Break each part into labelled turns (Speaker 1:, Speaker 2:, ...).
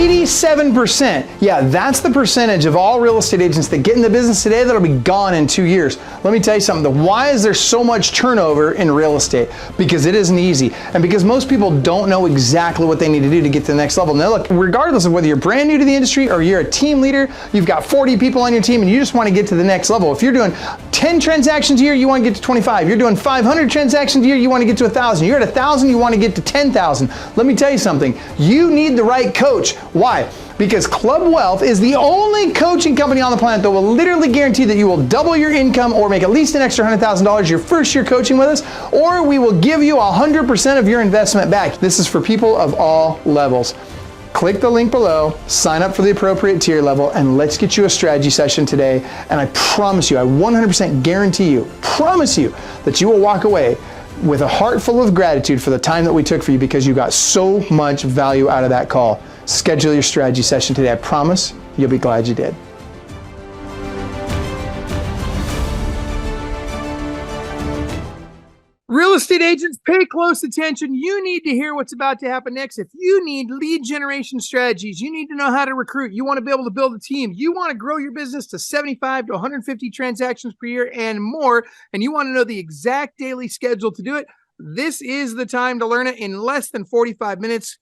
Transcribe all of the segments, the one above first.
Speaker 1: 87%. Yeah, that's the percentage of all real estate agents that get in the business today that'll be gone in 2 years. Let me tell you something. Why is there so much turnover in real estate? Because it isn't easy. And because most people don't know exactly what they need to do to get to the next level. Now look, regardless of whether you're brand new to the industry or you're a team leader, you've got 40 people on your team and you just want to get to the next level. If you're doing 10 transactions a year, you want to get to 25. You're doing 500 transactions a year, you want to get to 1,000. You're at 1,000, you want to get to 10,000. Let me tell you something. You need the right coach. Why? Because Club Wealth is the only coaching company on the planet that will literally guarantee that you will double your income or make at least an extra $100,000 your first year coaching with us, or we will give you 100% of your investment back. This is for people of all levels. Click the link below, sign up for the appropriate tier level, and let's get you a strategy session today. And I promise you, I 100% guarantee you, promise you that you will walk away with a heart full of gratitude for the time that we took for you because you got so much value out of that call. Schedule your strategy session today. I promise you'll be glad you did. Real estate agents, pay close attention. You need to hear what's about to happen next. If you need lead generation strategies, you need to know how to recruit. You want to be able to build a team. You want to grow your business to 75 to 150 transactions per year and more, and you want to know the exact daily schedule to do it. This is the time to learn it in less than 45 minutes.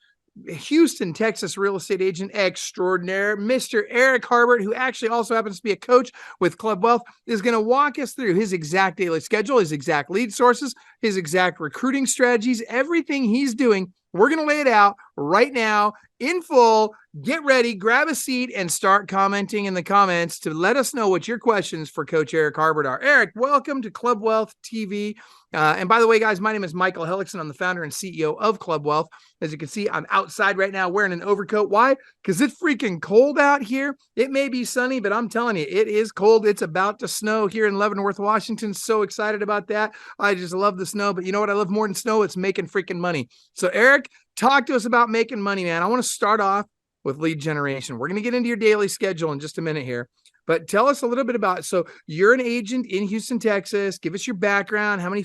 Speaker 1: Houston, Texas real estate agent extraordinaire, Mr. Erick Harbert, who actually also happens to be a coach with Club Wealth, is going to walk us through his exact daily schedule, his exact lead sources, his exact recruiting strategies, everything he's doing. We're going to lay it out right now in full. Get ready, grab a seat, and start commenting in the comments to let us know what your questions for Coach Erick Harbert are. Erick, welcome to Club Wealth TV. And by the way, guys, my name is Michael Hellickson. I'm the founder and CEO of Club Wealth. As you can see, I'm outside right now wearing an overcoat. Why? Because it's freaking cold out here. It may be sunny, but I'm telling you, it is cold. It's about to snow here in Leavenworth, Washington. So excited about that. I just love the snow. But you know what I love more than snow? It's making freaking money. So Erick, talk to us about making money, man. I want to start off with lead generation. We're going to get into your daily schedule in just a minute here. But tell us a little bit about it. So you're an agent in Houston, Texas. Give us your background. How many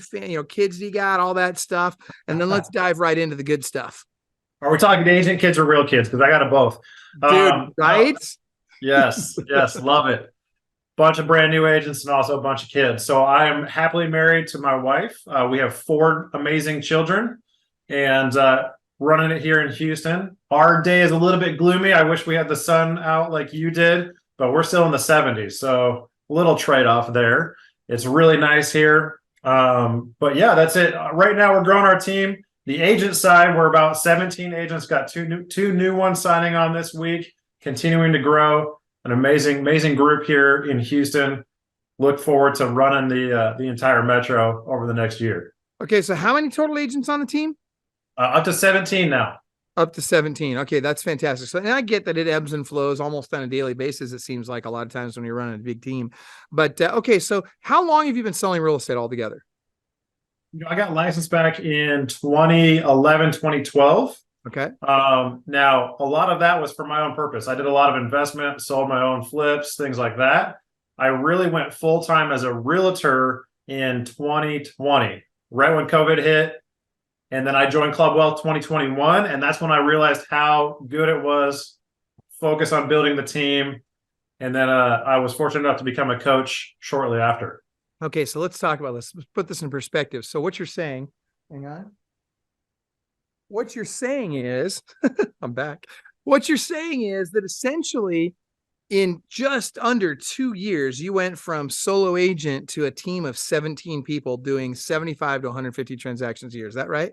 Speaker 1: kids do you got? All that stuff. And then let's dive right into the good stuff.
Speaker 2: Are we talking agent kids or real kids? Because I got it both.
Speaker 1: Dude, right?
Speaker 2: Yes. Love it. Bunch of brand new agents and also a bunch of kids. So I am happily married to my wife. We have 4 amazing children and running it here in Houston. Our day is a little bit gloomy. I wish we had the sun out like you did, but we're still in the 70s. So a little trade-off there. It's really nice here. But yeah, that's it. Right now we're growing our team. The agent side, we're about 17 agents, got two new ones signing on this week, continuing to grow. An amazing group here in Houston. Look forward to running the entire metro over the next year.
Speaker 1: Okay, so how many total agents on the team?
Speaker 2: Up to 17 now.
Speaker 1: Up to 17. Okay, that's fantastic. So, and I get that it ebbs and flows almost on a daily basis, it seems like a lot of times when you're running a big team. But okay, so how long have you been selling real estate altogether?
Speaker 2: I got licensed back in 2011, 2012.
Speaker 1: Okay.
Speaker 2: Now, a lot of that was for my own purpose. I did a lot of investment, sold my own flips, things like that. I really went full-time as a realtor in 2020, right when COVID hit. And then I joined Club Wealth 2021. And that's when I realized how good it was, focus on building the team. And then I was fortunate enough to become a coach shortly after.
Speaker 1: Okay, so let's talk about this. Let's put this in perspective. So what you're saying, hang on. What you're saying is, I'm back. What you're saying is that essentially in just under 2 years, you went from solo agent to a team of 17 people doing 75 to 150 transactions a year. Is that right?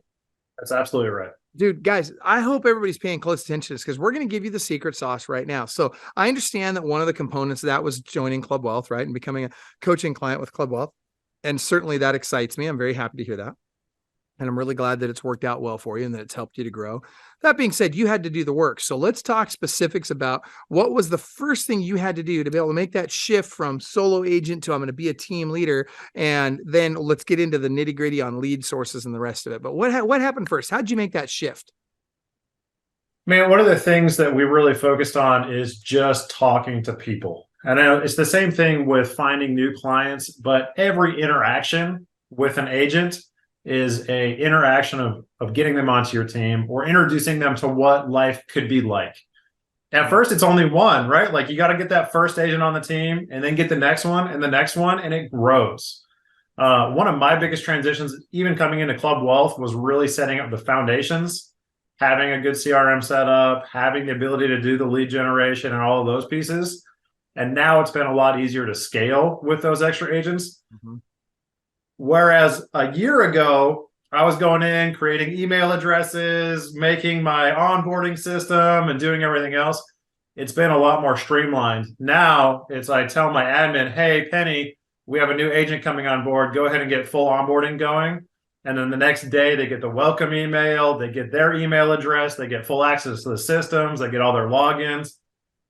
Speaker 2: That's absolutely right.
Speaker 1: Dude, guys, I hope everybody's paying close attention to this because we're going to give you the secret sauce right now. So I understand that one of the components of that was joining Club Wealth, right? And becoming a coaching client with Club Wealth. And certainly that excites me. I'm very happy to hear that. And I'm really glad that it's worked out well for you and that it's helped you to grow. That being said, you had to do the work. So let's talk specifics about what was the first thing you had to do to be able to make that shift from solo agent to I'm going to be a team leader. And then let's get into the nitty gritty on lead sources and the rest of it. But what happened first? How did you make that shift?
Speaker 2: Man, one of the things that we really focused on is just talking to people. And I know it's the same thing with finding new clients, but every interaction with an agent is a interaction of getting them onto your team or introducing them to what life could be like. At first, it's only one, right? Like you got to get that first agent on the team and then get the next one and the next one, and it grows. One of my biggest transitions, even coming into Club Wealth, was really setting up the foundations, having a good CRM setup, having the ability to do the lead generation and all of those pieces. And now it's been a lot easier to scale with those extra agents. Mm-hmm. Whereas a year ago, I was going in, creating email addresses, making my onboarding system and doing everything else. It's been a lot more streamlined. Now it's I tell my admin, hey, Penny, we have a new agent coming on board. Go ahead and get full onboarding going. And then the next day they get the welcome email, they get their email address, they get full access to the systems, they get all their logins.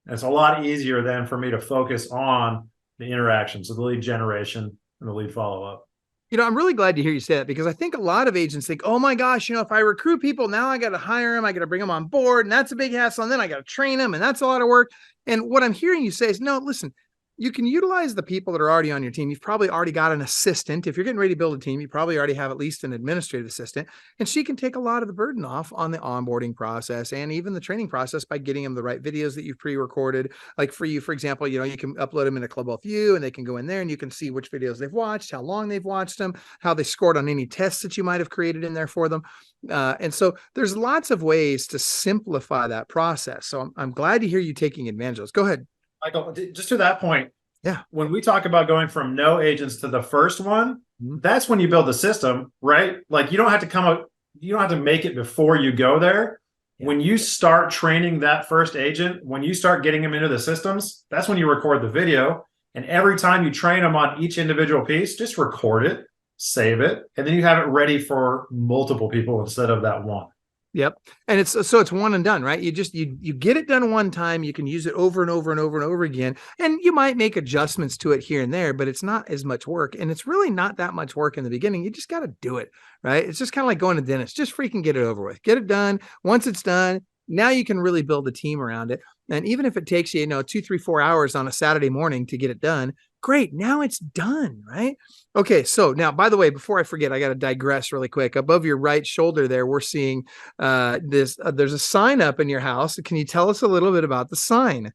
Speaker 2: And it's a lot easier then for me to focus on the interactions, so the lead generation and the lead follow-up.
Speaker 1: You know, I'm really glad to hear you say that, because I think a lot of agents think, oh my gosh, you know, if I recruit people, now I got to hire them, I got to bring them on board, and that's a big hassle, and then I got to train them, and that's a lot of work. And what I'm hearing you say is, no, listen, you can utilize the people that are already on your team. You've probably already got an assistant. If you're getting ready to build a team, you probably already have at least an administrative assistant, and she can take a lot of the burden off on the onboarding process and even the training process by getting them the right videos that you've pre-recorded. Like for you, for example, you know, you can upload them into Club Wealth View, and they can go in there and you can see which videos they've watched, how long they've watched them, how they scored on any tests that you might have created in there for them. And so there's lots of ways to simplify that process. So I'm glad to hear you taking advantage of those. Go ahead.
Speaker 2: Michael, just to that point,
Speaker 1: yeah.
Speaker 2: When we talk about going from no agents to the first one, that's when you build the system, right? Like you don't have to come up, you don't have to make it before you go there. Yeah. When you start training that first agent, when you start getting them into the systems, that's when you record the video. And every time you train them on each individual piece, just record it, save it, and then you have it ready for multiple people instead of that one.
Speaker 1: Yep. And it's one and done, right? You get it done one time. You can use it over and over and over and over again. And you might make adjustments to it here and there, but it's not as much work. And it's really not that much work in the beginning. You just got to do it, right? It's just kind of like going to the dentist. Just freaking get it over with. Get it done. Once it's done, now you can really build a team around it. And even if it takes you, 2, 3, 4 hours on a Saturday morning to get it done, great. Now it's done, right? Okay. So now, by the way, before I forget, I got to digress really quick. Above your right shoulder there, we're seeing there's a sign up in your house. Can you tell us a little bit about the sign?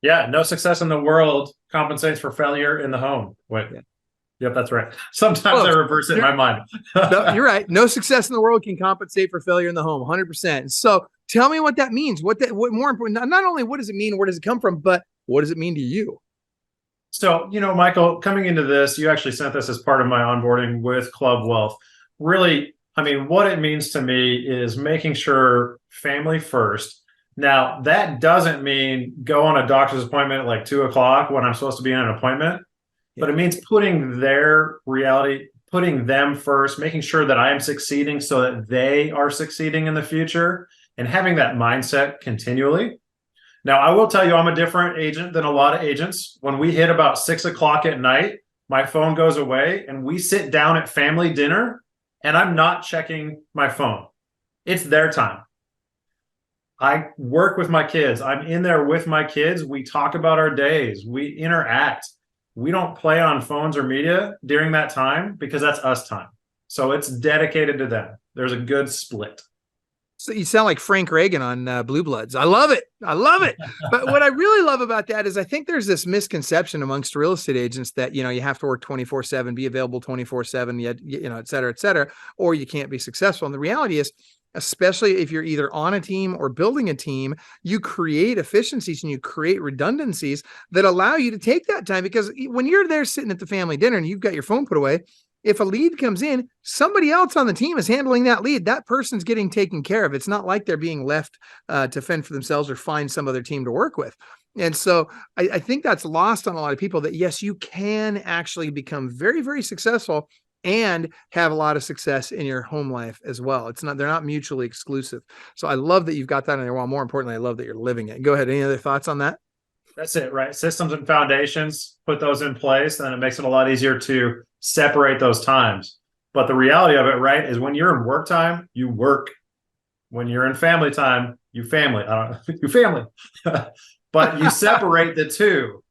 Speaker 2: Yeah. No success in the world compensates for failure in the home. Wait. Yeah. Yep, that's right. Sometimes I reverse it in my mind.
Speaker 1: No, you're right. No success in the world can compensate for failure in the home, 100%. So tell me what that means. What more important, not only what does it mean, where does it come from, but what does it mean to you?
Speaker 2: So, Michael, coming into this, you actually sent this as part of my onboarding with Club Wealth. Really, I mean, what it means to me is making sure family first. Now, that doesn't mean go on a doctor's appointment at like 2:00 when I'm supposed to be on an appointment. But it means putting their reality, putting them first, making sure that I am succeeding so that they are succeeding in the future, and having that mindset continually. Now, I will tell you, I'm a different agent than a lot of agents. When we hit about 6:00 at night, my phone goes away and we sit down at family dinner and I'm not checking my phone. It's their time. I work with my kids. I'm in there with my kids. We talk about our days. We interact. We don't play on phones or media during that time because that's us time. So it's dedicated to them. There's a good split.
Speaker 1: So you sound like Frank Reagan on Blue Bloods. I love it. I love it. But what I really love about that is I think there's this misconception amongst real estate agents that, you have to work 24/7, be available 24/7, et cetera, or you can't be successful. And the reality is, especially if you're either on a team or building a team, you create efficiencies and you create redundancies that allow you to take that time. Because when you're there sitting at the family dinner and you've got your phone put away, if a lead comes in, somebody else on the team is handling that lead. That person's getting taken care of. It's not like they're being left to fend for themselves or find some other team to work with. And so I think that's lost on a lot of people, that yes, you can actually become very, very successful and have a lot of success in your home life as well. They're not mutually exclusive. So I love that you've got that in there. Well, more importantly, I love that you're living it. Go ahead. Any other thoughts on that?
Speaker 2: That's it, right? Systems and foundations, put those in place, and it makes it a lot easier to separate those times. But the reality of it, right, is when you're in work time, you work. When you're in family time, you family. You family. But you separate the two.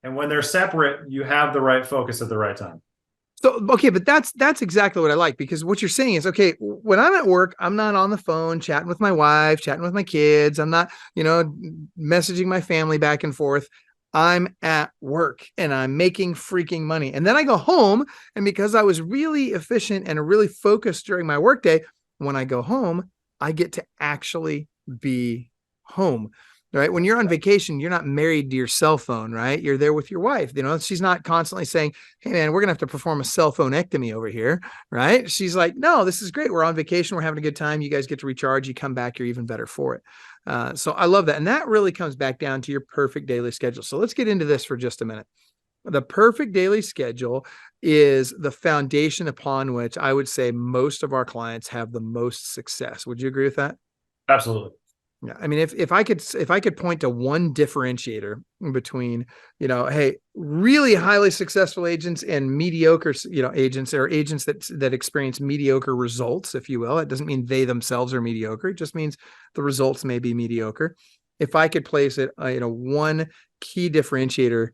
Speaker 2: And when they're separate, you have the right focus at the right time.
Speaker 1: So, okay, but that's exactly what I like, because what you're saying is, okay, when I'm at work, I'm not on the phone chatting with my wife, chatting with my kids. I'm not, messaging my family back and forth. I'm at work and I'm making freaking money. And then I go home, and because I was really efficient and really focused during my workday, when I go home, I get to actually be home. Right. When you're on vacation, you're not married to your cell phone, right? You're there with your wife. She's not constantly saying, hey, man, we're going to have to perform a cell phone ectomy over here. Right. She's like, no, this is great. We're on vacation. We're having a good time. You guys get to recharge. You come back, you're even better for it. So I love that. And that really comes back down to your perfect daily schedule. So let's get into this for just a minute. The perfect daily schedule is the foundation upon which I would say most of our clients have the most success. Would you agree with that?
Speaker 2: Absolutely.
Speaker 1: Yeah. I mean, if I could point to one differentiator between, hey, really highly successful agents and mediocre, agents, or agents that experience mediocre results, if you will. It doesn't mean they themselves are mediocre. It just means the results may be mediocre. If I could place it, one key differentiator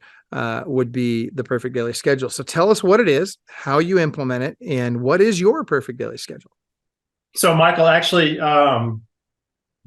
Speaker 1: would be the perfect daily schedule. So tell us what it is, how you implement it, and what is your perfect daily schedule?
Speaker 2: So Michael, actually,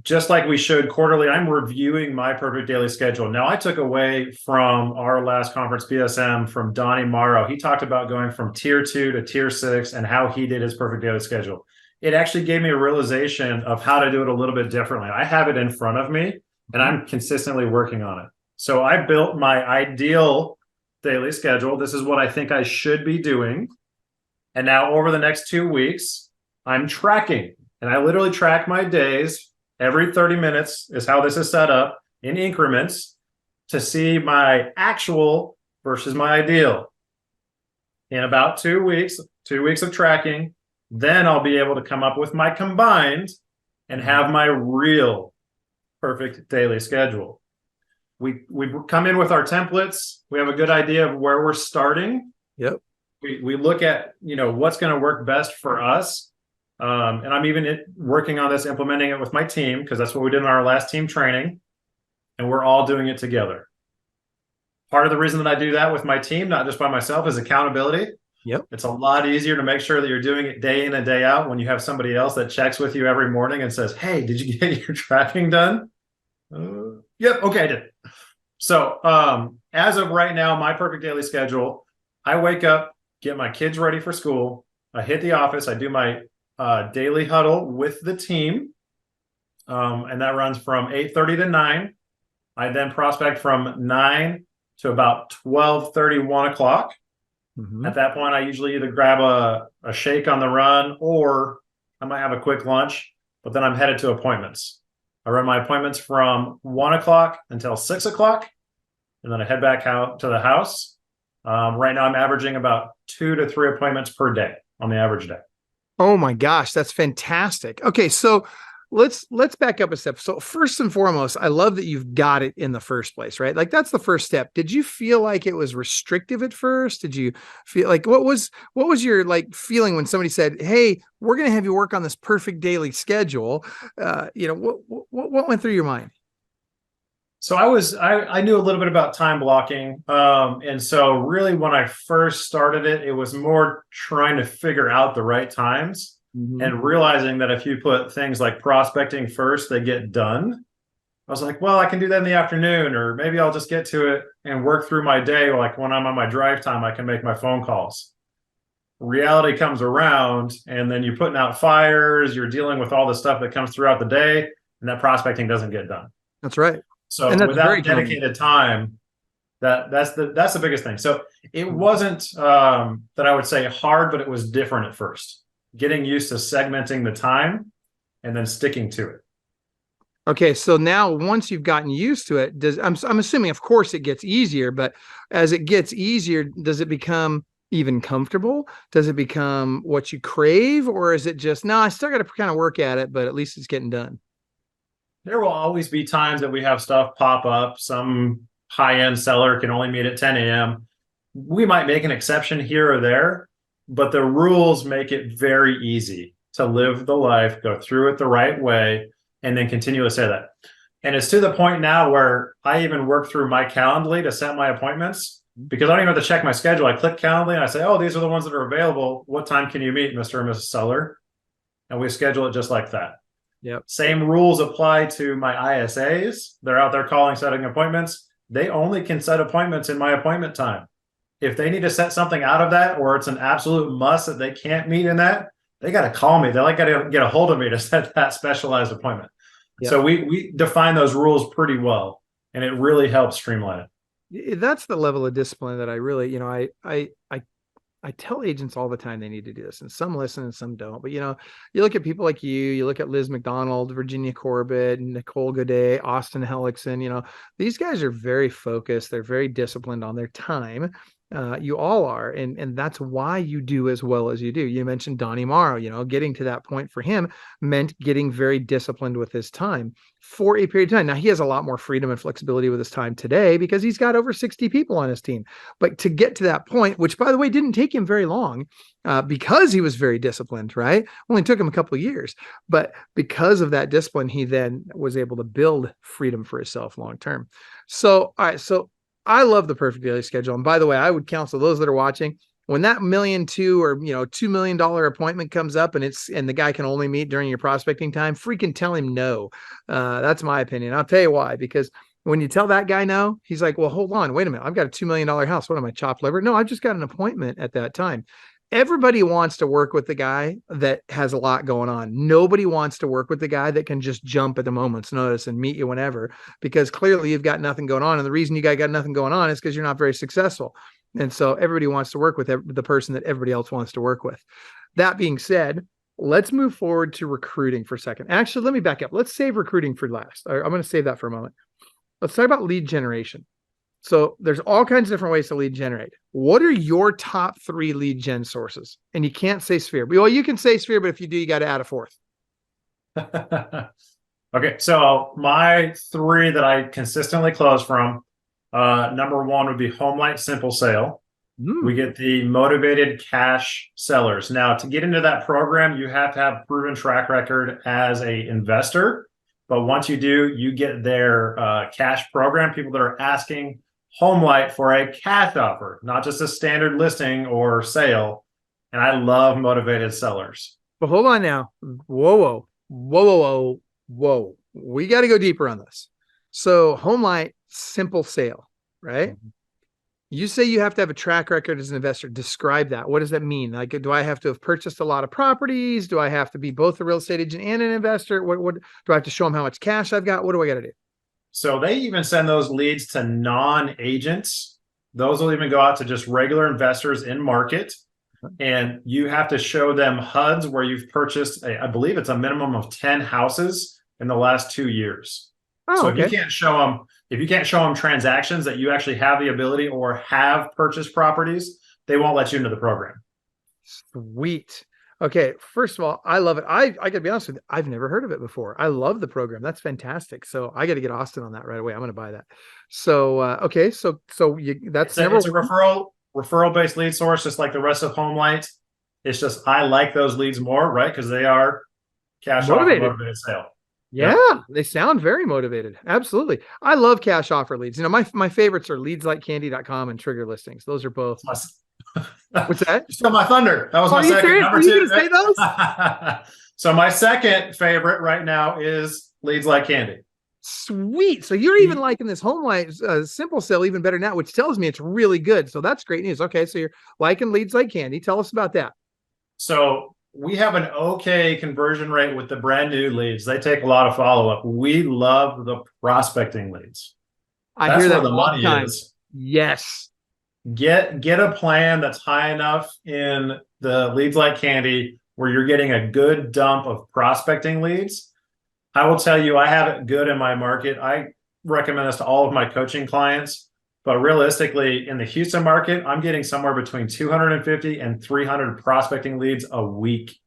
Speaker 2: just like we showed quarterly, I'm reviewing my perfect daily schedule. Now, I took away from our last conference, BSM, from Donnie Morrow. He talked about going from tier 2 to tier 6 and how he did his perfect daily schedule. It actually gave me a realization of how to do it a little bit differently. I have it in front of me, and I'm consistently working on it. So I built my ideal daily schedule. This is what I think I should be doing. And now over the next 2 weeks, I'm tracking. And I literally track my days. Every 30 minutes is how this is set up in increments to see my actual versus my ideal. In about 2 weeks, 2 weeks of tracking, then I'll be able to come up with my combined and have my real perfect daily schedule. We come in with our templates. We have a good idea of where we're starting.
Speaker 1: Yep.
Speaker 2: We look at, what's going to work best for us. And I'm even working on this, implementing it with my team, because that's what we did in our last team training. And we're all doing it together. Part of the reason that I do that with my team, not just by myself, is accountability.
Speaker 1: Yep.
Speaker 2: It's a lot easier to make sure that you're doing it day in and day out when you have somebody else that checks with you every morning and says, hey, did you get your tracking done? Yep. Okay, I did. So as of right now, my perfect daily schedule, I wake up, get my kids ready for school. I hit the office. I do my daily huddle with the team. And that runs from 8:30 to 9. I then prospect from 9 to about 12:30, 1 o'clock. Mm-hmm. At that point, I usually either grab a shake on the run, or I might have a quick lunch, but then I'm headed to appointments. I run my appointments from 1 o'clock until 6 o'clock, and then I head back out to the house. Right now, I'm averaging about 2 to 3 appointments per day on the average day.
Speaker 1: Oh my gosh, that's fantastic. Okay, so let's back up a step. So first and foremost, I love that you've got it in the first place, right? Like that's the first step. Did you feel like it was restrictive at first? Did you feel like what was your feeling when somebody said, "Hey, we're going to have you work on this perfect daily schedule"? What went through your mind?
Speaker 2: So I knew a little bit about time blocking. And so really when I first started it, it was more trying to figure out the right times. Mm-hmm. And realizing that if you put things like prospecting first, they get done. I was like, well, I can do that in the afternoon, or maybe I'll just get to it and work through my day. Like when I'm on my drive time, I can make my phone calls. Reality comes around, and then you're putting out fires, you're dealing with all the stuff that comes throughout the day, and that prospecting doesn't get done.
Speaker 1: That's right.
Speaker 2: So without dedicated time, that's the biggest thing. So it wasn't that I would say hard, but it was different at first. Getting used to segmenting the time and then sticking to it.
Speaker 1: Okay, so now once you've gotten used to it, I'm assuming, of course, it gets easier, but as it gets easier, does it become even comfortable? Does it become what you crave, or is it just, no, I still got to kind of work at it, but at least it's getting done?
Speaker 2: There will always be times that we have stuff pop up. Some high-end seller can only meet at 10 a.m. We might make an exception here or there, but the rules make it very easy to live the life, go through it the right way, and then continue to say that. And it's to the point now where I even work through my Calendly to set my appointments. because I don't even have to check my schedule. I click Calendly and I say, oh, these are the ones that are available. What time can you meet, Mr. and Mrs. Seller? And we schedule it just like that.
Speaker 1: Yep.
Speaker 2: Same rules apply to my ISAs. They're out there calling, setting appointments. They only can set appointments in my appointment time. If they need to set something out of that, or it's an absolute must that they can't meet in that, they got to call me. They got to get a hold of me to set that specialized appointment. Yep. So we define those rules pretty well, and it really helps streamline it.
Speaker 1: That's the level of discipline that I really, I tell agents all the time they need to do this, and some listen and some don't. But, you look at people like you look at Liz McDonald, Virginia Corbett, Nicole Godet, Austin Hellickson, these guys are very focused. They're very disciplined on their time. You all are. And that's why you do as well as you do. You mentioned Donnie Morrow, getting to that point for him meant getting very disciplined with his time for a period of time. Now he has a lot more freedom and flexibility with his time today because he's got over 60 people on his team. But to get to that point, which by the way, didn't take him very long because he was very disciplined, right? Only took him a couple of years, but because of that discipline, he then was able to build freedom for himself long-term. So, all right. So I love the perfect daily schedule. And by the way, I would counsel those that are watching, when that $1.2 million or $2 million appointment comes up and the guy can only meet during your prospecting time, freaking tell him no. That's my opinion. I'll tell you why, because when you tell that guy no, he's like, well, hold on, wait a minute. I've got a $2 million house. What am I, chopped liver? No, I've just got an appointment at that time. Everybody wants to work with the guy that has a lot going on. Nobody wants to work with the guy that can just jump at the moment's notice and meet you whenever, because clearly you've got nothing going on. And the reason you got nothing going on is because you're not very successful. And so everybody wants to work with the person that everybody else wants to work with. That being said, let's move forward to recruiting for a second. Actually, let me back up. Let's save recruiting for last. I'm going to save that for a moment. Let's talk about lead generation. So there's all kinds of different ways to lead generate. What are your top 3 lead gen sources? And you can't say Sphere. Well, you can say Sphere, but if you do, you got to add a 4th.
Speaker 2: Okay. So my 3 that I consistently close from, number 1 would be Homelight Simple Sale. We get the motivated cash sellers. Now, to get into that program, you have to have proven track record as a investor. But once you do, you get their cash program, people that are asking Homelight for a cash offer, not just a standard listing or sale. And I love motivated sellers.
Speaker 1: But hold on now. Whoa. We got to go deeper on this. So Homelight Simple Sale, right? Mm-hmm. You say you have to have a track record as an investor. Describe that. What does that mean? Like, do I have to have purchased a lot of properties? Do I have to be both a real estate agent and an investor? What do I have to show them how much cash I've got? What do I got to do?
Speaker 2: So they even send those leads to non-agents. Those will even go out to just regular investors in market. And you have to show them HUDs where you've purchased, I believe it's a minimum of 10 houses in the last 2 years. So okay. If you can't show them transactions that you actually have the ability or have purchased properties, they won't let you into the program.
Speaker 1: Sweet. Okay. First of all, I love it. I gotta be honest with you, I've never heard of it before. I love the program. That's fantastic. So I got to get Austin on that right away. I'm going to buy that. So, okay. That's
Speaker 2: it's a referral based lead source, just like the rest of Homelight. It's just, I like those leads more, right? Because they are cash motivated sale.
Speaker 1: Yeah, they sound very motivated. Absolutely. I love cash offer leads. My favorites are leadsLikeCandy.com and Trigger Listings. Those are both. What's that?
Speaker 2: You stole my thunder. That was my second.
Speaker 1: Serious?
Speaker 2: Number 2. Say those? So my second favorite right now is Leads Like Candy.
Speaker 1: Sweet. So you're even liking this Homelight Simple Sale even better now, which tells me it's really good. So that's great news. Okay, so you're liking Leads Like Candy. Tell us about that.
Speaker 2: So we have an okay conversion rate with the brand new leads. They take a lot of follow-up. We love the prospecting leads.
Speaker 1: I hear that
Speaker 2: where the money is.
Speaker 1: Yes.
Speaker 2: Get a plan that's high enough in the Leads Like Candy where you're getting a good dump of prospecting leads. I will tell you, I have it good in my market. I recommend this to all of my coaching clients. But realistically, in the Houston market, I'm getting somewhere between 250 and 300 prospecting leads a week.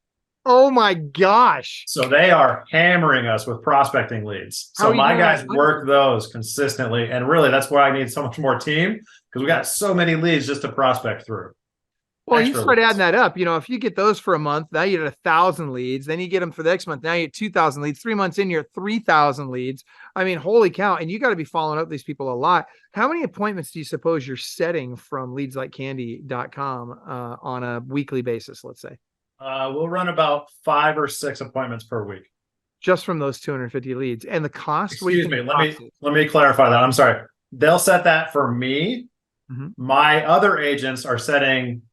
Speaker 1: Oh my gosh.
Speaker 2: So they are hammering us with prospecting leads. So my guys work those consistently. And really, that's why I need so much more team, because we got so many leads just to prospect through.
Speaker 1: Well, you
Speaker 2: extra
Speaker 1: start
Speaker 2: leads.
Speaker 1: adding that up. If you get those for a month, now you get 1,000 leads. Then you get them for the next month. Now you get 2,000 leads. 3 months in, you're at 3,000 leads. I mean, holy cow. And you got to be following up these people a lot. How many appointments do you suppose you're setting from leadsLikeCandy.com on a weekly basis, let's say?
Speaker 2: We'll run about 5 or 6 appointments per week.
Speaker 1: Just from those 250 leads. And the cost?
Speaker 2: Excuse me. Let me clarify that. I'm sorry. They'll set that for me.
Speaker 1: Mm-hmm.
Speaker 2: My other agents are setting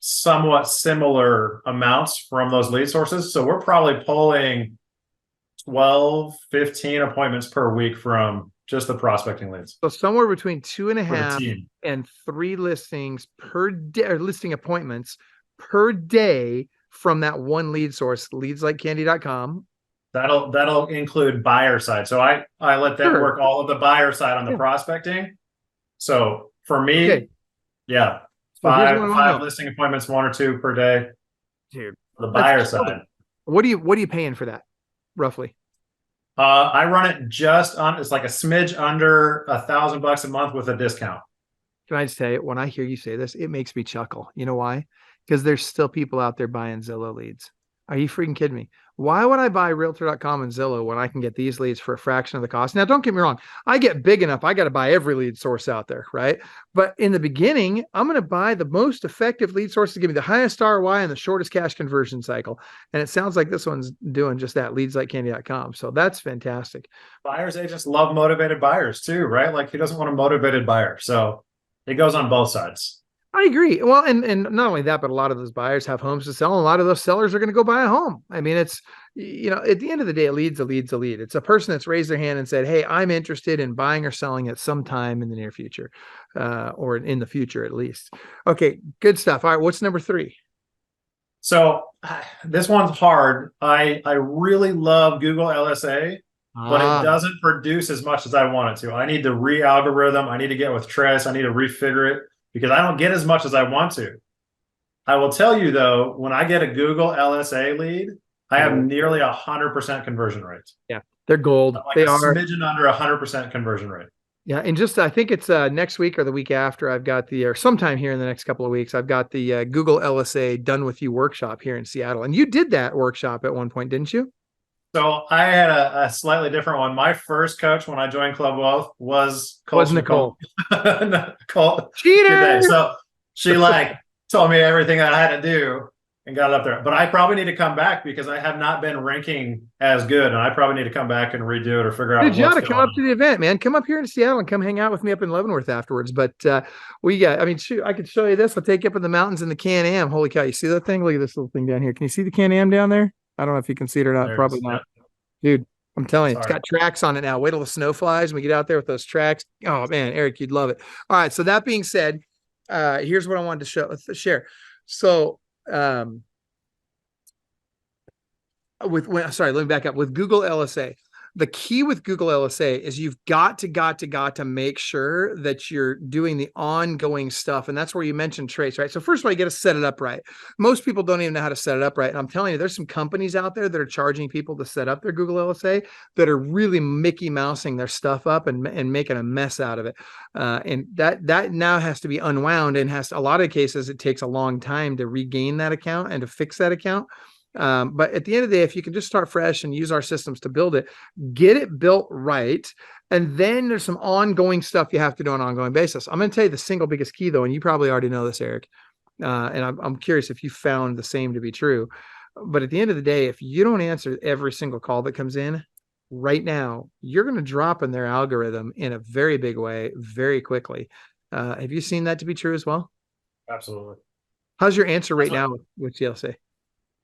Speaker 2: somewhat similar amounts from those lead sources. So we're probably pulling 12, 15 appointments per week from just the prospecting leads.
Speaker 1: So somewhere between 2.5 and 3 listings per day, or listing appointments per day from that one lead source, leadsLikeCandy.com.
Speaker 2: That'll include buyer side. So I let them work all of the buyer side on the prospecting. So for me, yeah,
Speaker 1: so
Speaker 2: five listing appointments, 1 or 2 per day.
Speaker 1: Dude,
Speaker 2: the buyer side.
Speaker 1: What are you paying for that, roughly?
Speaker 2: I run it it's like a smidge under $1,000 a month with a discount.
Speaker 1: Can I just tell you, when I hear you say this, it makes me chuckle. You know why? Because there's still people out there buying Zillow leads. Are you freaking kidding me? Why would I buy Realtor.com and Zillow when I can get these leads for a fraction of the cost? Now, don't get me wrong. I get big enough. I got to buy every lead source out there, right? But in the beginning, I'm going to buy the most effective lead source to give me the highest ROI and the shortest cash conversion cycle. And it sounds like this one's doing just that, leadsLikeCandy.com. So that's fantastic.
Speaker 2: Buyers agents love motivated buyers too, right? Like, who doesn't want a motivated buyer? So it goes on both sides.
Speaker 1: I agree. Well, and not only that, but a lot of those buyers have homes to sell. And a lot of those sellers are going to go buy a home. I mean, it's, at the end of the day, a lead. It's a person that's raised their hand and said, hey, I'm interested in buying or selling at some time in the near future, or in the future, at least. Okay. Good stuff. All right. What's number 3?
Speaker 2: So this one's hard. I really love Google LSA, but it doesn't produce as much as I want it to. I need to re-algorithm. I need to get with Tress. I need to refigure it, because I don't get as much as I want to. I will tell you though, when I get a Google LSA lead, I have nearly 100% conversion rates.
Speaker 1: Yeah, they're gold.
Speaker 2: Like
Speaker 1: they
Speaker 2: a
Speaker 1: are
Speaker 2: smidgen under 100% conversion rate.
Speaker 1: Yeah, and I think it's next week or the week after. Or sometime here in the next couple of weeks, I've got the Google LSA Done With You workshop here in Seattle, and you did that workshop at one point, didn't you?
Speaker 2: So I had a slightly different one. My first coach when I joined Club Wealth was
Speaker 1: Nicole.
Speaker 2: Nicole.
Speaker 1: Cheater!
Speaker 2: So she told me everything I had to do and got it up there. But I probably need to come back because I have not been ranking as good, and I probably need to come back and redo it or figure out.
Speaker 1: You got to come up to the event, man. Come up here in Seattle and come hang out with me up in Leavenworth afterwards. But I could show you this. I'll take you up in the mountains in the Can-Am. Holy cow! You see that thing? Look at this little thing down here. Can you see the Can-Am down there? I don't know if you can see it or not. Probably not. Dude, I'm telling you, it's got tracks on it now. Wait till the snow flies and we get out there with those tracks. Oh, man, Eric, you'd love it. All right, so that being said, here's what I wanted to share. So let me back up. With Google LSA, the key with Google LSA is you've got to make sure that you're doing the ongoing stuff. And that's where you mentioned trace, right? So first of all, you got to set it up right. Most people don't even know how to set it up right. And I'm telling you, there's some companies out there that are charging people to set up their Google LSA that are really Mickey Mousing their stuff up and making a mess out of it. And that now has to be unwound, and a lot of cases, it takes a long time to regain that account and to fix that account. But at the end of the day, if you can just start fresh and use our systems to build it, get it built right. And then there's some ongoing stuff you have to do on an ongoing basis. I'm going to tell you the single biggest key though, and you probably already know this, Eric. And I'm curious if you found the same to be true, but at the end of the day, if you don't answer every single call that comes in right now, you're going to drop in their algorithm in a very big way, very quickly. Have you seen that to be true as well?
Speaker 2: Absolutely.
Speaker 1: How's your answer rate now with GLC?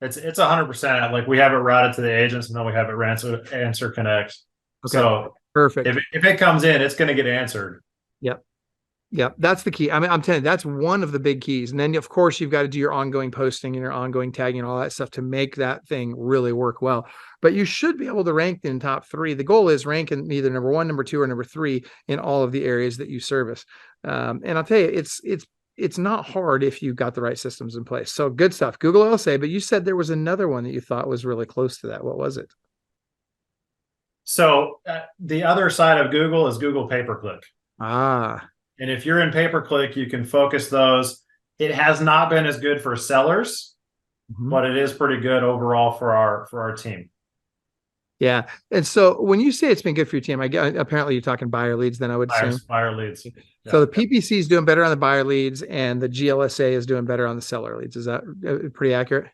Speaker 2: It's 100%. Like, we have it routed to the agents, and then we have it answer connect. Okay. So
Speaker 1: perfect.
Speaker 2: If it comes in, it's going to get answered.
Speaker 1: Yep. That's the key. I mean, I'm telling you, that's one of the big keys. And then of course you've got to do your ongoing posting and your ongoing tagging and all that stuff to make that thing really work well. But you should be able to rank in top 3. The goal is rank in either number 1, number 2, or number 3 in all of the areas that you service. And I'll tell you, it's not hard if you've got the right systems in place. So good stuff. Google LSA, but you said there was another one that you thought was really close to that. What was it?
Speaker 2: So the other side of Google is Google pay-per-click.
Speaker 1: And
Speaker 2: if you're in pay-per-click, you can focus those. It has not been as good for sellers, but it is pretty good overall for our team.
Speaker 1: Yeah. And so when you say it's been good for your team, apparently you're talking buyer leads, then I would assume.
Speaker 2: Buyer leads. Yeah.
Speaker 1: So the PPC is doing better on the buyer leads and the GLSA is doing better on the seller leads. Is that pretty accurate?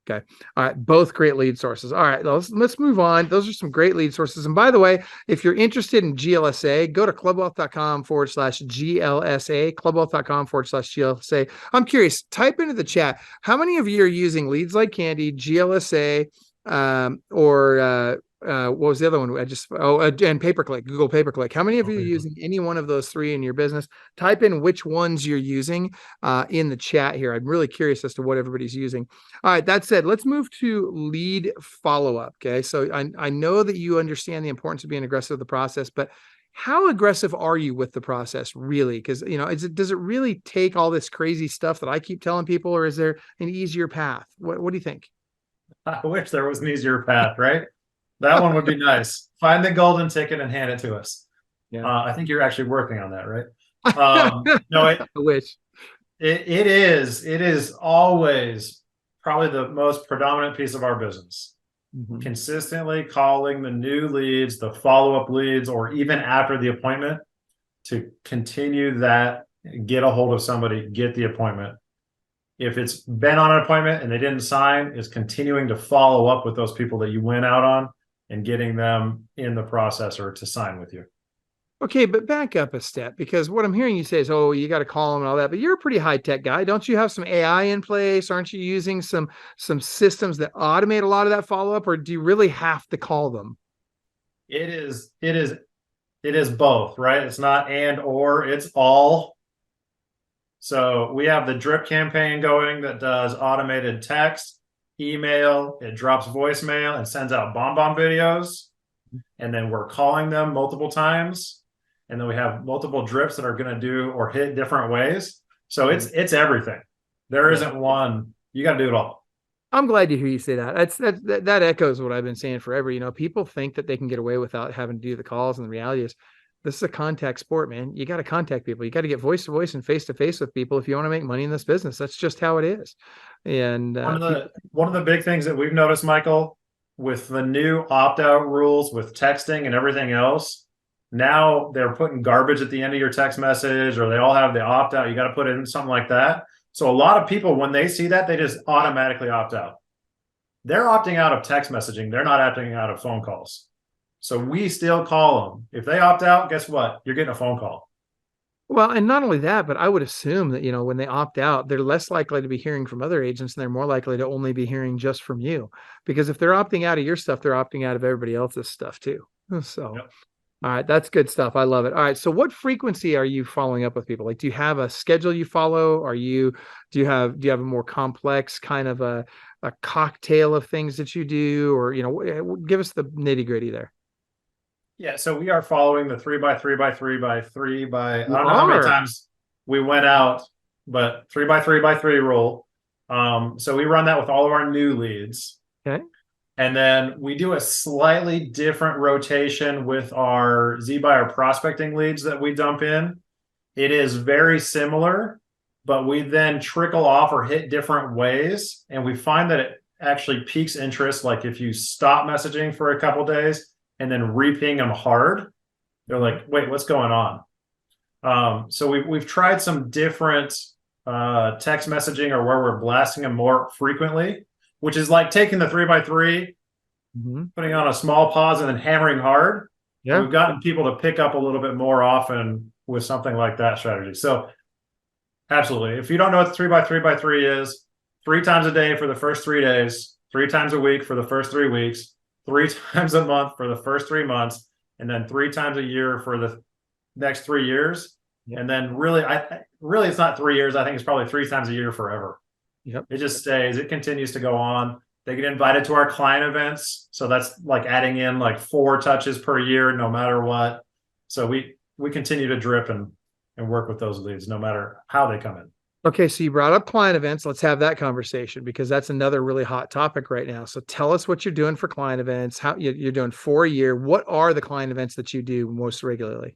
Speaker 1: Okay. All right. Both great lead sources. All right. Let's move on. Those are some great lead sources. And by the way, if you're interested in GLSA, go to clubwealth.com/GLSA, clubwealth.com/GLSA. I'm curious, type into the chat, how many of you are using Leads Like Candy, GLSA, what was the other one? And pay-per-click, Google pay-per-click. How many of you are using any one of those three in your business? Type in which ones you're using in the chat here. I'm really curious as to what everybody's using. All right, that said, let's move to lead follow-up. Okay, so I know that you understand the importance of being aggressive with the process, but how aggressive are you with the process, really? Because, does it really take all this crazy stuff that I keep telling people, or is there an easier path? What do you think?
Speaker 2: I wish there was an easier path, right? That one would be nice. Find the golden ticket and hand it to us. Yeah. I think you're actually working on that, right? No, I
Speaker 1: wish.
Speaker 2: It is always probably the most predominant piece of our business. Consistently calling the new leads, the follow-up leads, or even after the appointment to continue that, get a hold of somebody, get the appointment. If it's been on an appointment and they didn't sign, is continuing to follow up with those people that you went out on and getting them in the process or to sign with you. Okay,
Speaker 1: but back up a step, because what I'm hearing you say is, oh, you got to call them and all that, but you're a pretty high-tech guy. Don't you have some AI in place? Aren't you using some systems that automate a lot of that follow-up, or do you really have to call them?
Speaker 2: It is both, right? It's not and or, it's all. So we have the drip campaign going that does automated text, email, it drops voicemail and sends out bomb videos. And then we're calling them multiple times. And then we have multiple drips that are going to do or hit different ways. So it's everything. There isn't one. You got to do it all.
Speaker 1: I'm glad to hear you say that. That echoes what I've been saying forever. People think that they can get away without having to do the calls. And the reality is, this is a contact sport, man. You got to contact people. You got to get voice to voice and face to face with people if you want to make money in this business. That's just how it is. And
Speaker 2: one of the big things that we've noticed, Michael, with the new opt-out rules with texting and everything else, now they're putting garbage at the end of your text message, or they all have the opt-out. You got to put in something like that. So a lot of people, when they see that, they just automatically opt out. They're opting out of text messaging. They're not opting out of phone calls. So we still call them. If they opt out, guess what? You're getting a phone call.
Speaker 1: Well, and not only that, but I would assume that, when they opt out, they're less likely to be hearing from other agents, and they're more likely to only be hearing just from you. Because if they're opting out of your stuff, they're opting out of everybody else's stuff too. So, yep. All right, that's good stuff. I love it. All right, so what frequency are you following up with people? Like, do you have a schedule you follow? Do you have a more complex kind of a cocktail of things that you do, or give us the nitty gritty there.
Speaker 2: Yeah, so we are following the 3x3x3x3 by I don't know how many times we went out, but 3x3x3 rule. So we run that with all of our new leads.
Speaker 1: Okay.
Speaker 2: And then we do a slightly different rotation with our Z-Buyer prospecting leads that we dump in. It is very similar, but we then trickle off or hit different ways. And we find that it actually piques interest. Like if you stop messaging for a couple days and then re-ping them hard, they're like, wait, what's going on? So we've tried some different text messaging, or where we're blasting them more frequently, which is like taking the 3x3, putting on a small pause and then hammering hard. Yeah. We've gotten people to pick up a little bit more often with something like that strategy. So absolutely. If you don't know what the 3x3x3 is, 3 times a day for the first 3 days, 3 times a week for the first 3 weeks, 3 times a month for the first 3 months, and then 3 times a year for the next 3 years. Yep. And then really it's not 3 years. I think it's probably 3 times a year forever. Yep. It just stays. It continues to go on. They get invited to our client events. So that's like adding in like 4 touches per year, no matter what. So we continue to drip and work with those leads, no matter how they come in.
Speaker 1: Okay, so you brought up client events. Let's have that conversation, because that's another really hot topic right now. So tell us what you're doing for client events, how you're doing 4 a year. What are the client events that you do most regularly?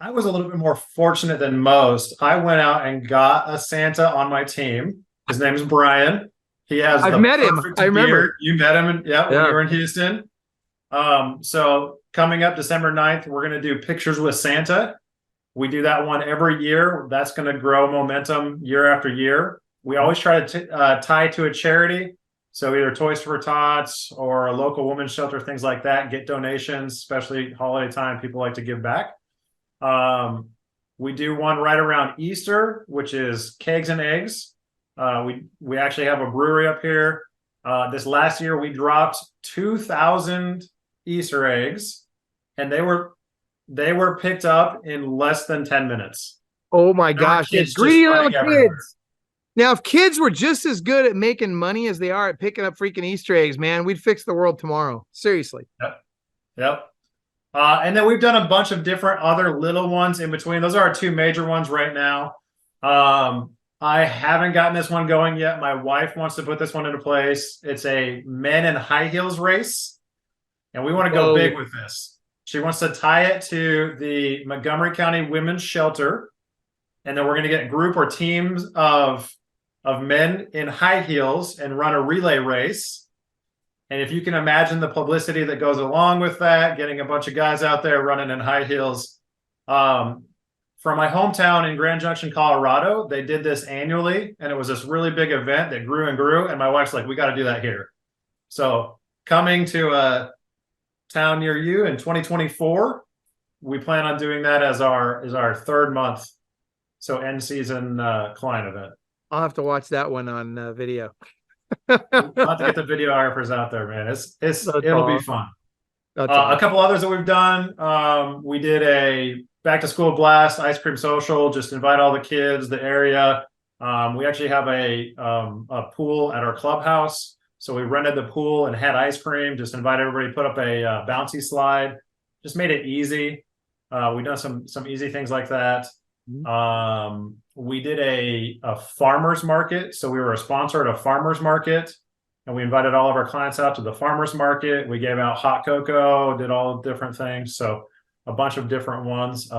Speaker 2: I was a little bit more fortunate than most. I went out and got a Santa on my team. His name is Brian. He has
Speaker 1: I've
Speaker 2: the
Speaker 1: met him.
Speaker 2: perfect
Speaker 1: I remember.
Speaker 2: beard. You met him, when you were in Houston. So coming up December 9th, we're going to do Pictures with Santa. We do that one every year. That's going to grow momentum year after year. We always try to tie to a charity. So either Toys for Tots or a local women's shelter, things like that, get donations, especially holiday time. People like to give back. We do one right around Easter, which is Kegs and Eggs. We actually have a brewery up here. This last year we dropped 2,000 Easter eggs, and they were picked up in less than 10 minutes.
Speaker 1: Oh my gosh,
Speaker 2: kids
Speaker 1: greedy
Speaker 2: just
Speaker 1: little
Speaker 2: running everywhere.
Speaker 1: kids. Now, if kids were just as good at making money as they are at picking up freaking Easter eggs, man, we'd fix the world tomorrow. Seriously.
Speaker 2: Yep. And then we've done a bunch of different other little ones in between. Those are our two major ones right now. I haven't gotten this one going yet. My wife wants to put this one into place. It's a men in high heels race, and we want to go big with this. She wants to tie it to the Montgomery County Women's Shelter, and then we're going to get group or teams of men in high heels and run a relay race. And if you can imagine the publicity that goes along with that, getting a bunch of guys out there running in high heels. From my hometown in Grand Junction, Colorado, they did this annually, and it was this really big event that grew and grew. And my wife's like, we got to do that here. So coming to a town near you in 2024, we plan on doing that as our third month. So end season client event.
Speaker 1: I'll have to watch that one on video.
Speaker 2: We'll have to get the videographers out there, man. It'll be fun.
Speaker 1: Awesome.
Speaker 2: A couple others that we've done. We did a back to school blast, ice cream social. Just invite all the kids, the area. We actually have a pool at our clubhouse, so we rented the pool and had ice cream. Just invite everybody. Put up a bouncy slide. Just made it easy. We've done some easy things like that. We did a farmer's market. So we were a sponsor at a farmer's market, and we invited all of our clients out to the farmer's market. We gave out hot cocoa, did all different things. So a bunch of different ones.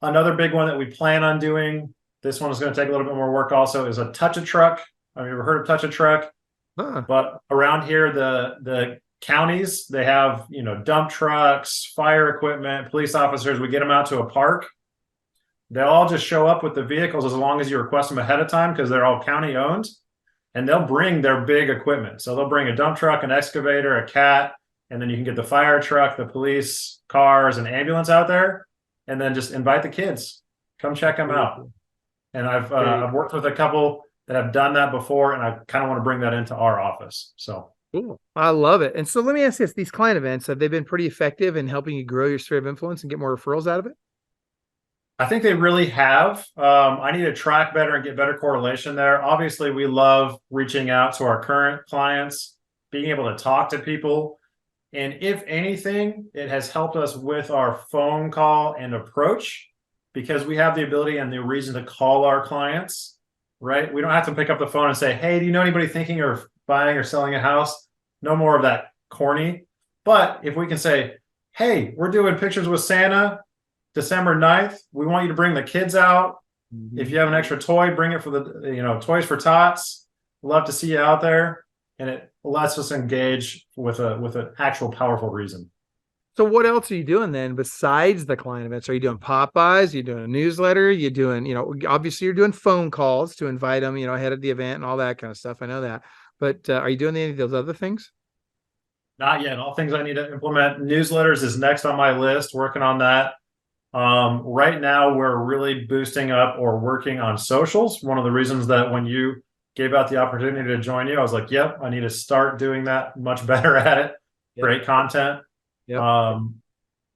Speaker 2: Another big one that we plan on doing, this one is going to take a little bit more work also, is a touch a truck. Have you ever heard of touch a truck? But around here, the counties, they have, dump trucks, fire equipment, police officers. We get them out to a park. They'll all just show up with the vehicles as long as you request them ahead of time, because they're all county owned, and they'll bring their big equipment. So they'll bring a dump truck, an excavator, a cat, and then you can get the fire truck, the police cars, and ambulance out there, and then just invite the kids. Come check them out. And I've worked with a couple that have done that before, and I kind of want to bring that into our office. So
Speaker 1: cool. I love it. And so let me ask you this, these client events, have they been pretty effective in helping you grow your sphere of influence and get more referrals out of it?
Speaker 2: I think they really have. I need to track better and get better correlation there. Obviously, we love reaching out to our current clients, being able to talk to people. And if anything, it has helped us with our phone call and approach, because we have the ability and the reason to call our clients, right? We don't have to pick up the phone and say, hey, do you know anybody thinking of buying or selling a house? No more of that corny. But if we can say, hey, we're doing Pictures with Santa December 9th. We want you to bring the kids out. If you have an extra toy, bring it for the, Toys for Tots. Love to see you out there. And it lets us engage with an actual powerful reason.
Speaker 1: So what else are you doing then besides the client events? Are you doing pop-bys? Are you doing a newsletter? You're doing, obviously you're doing phone calls to invite them, ahead of the event and all that kind of stuff. I know that. But are you doing any of those other things?
Speaker 2: Not yet. All things I need to implement. Newsletters is next on my list. Working on that. Right now, we're really boosting up or working on socials. One of the reasons that when you gave out the opportunity to join you, I was like, yep, I need to start doing that much better at it. Yep. Great content. Yep.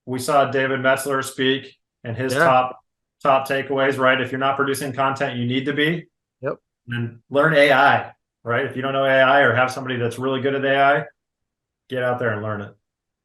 Speaker 2: We saw David Metzler speak, and his top takeaways, right? If you're not producing content, you need to be.
Speaker 1: Yep.
Speaker 2: And learn AI, right? If you don't know AI or have somebody that's really good at AI, get out there and learn it.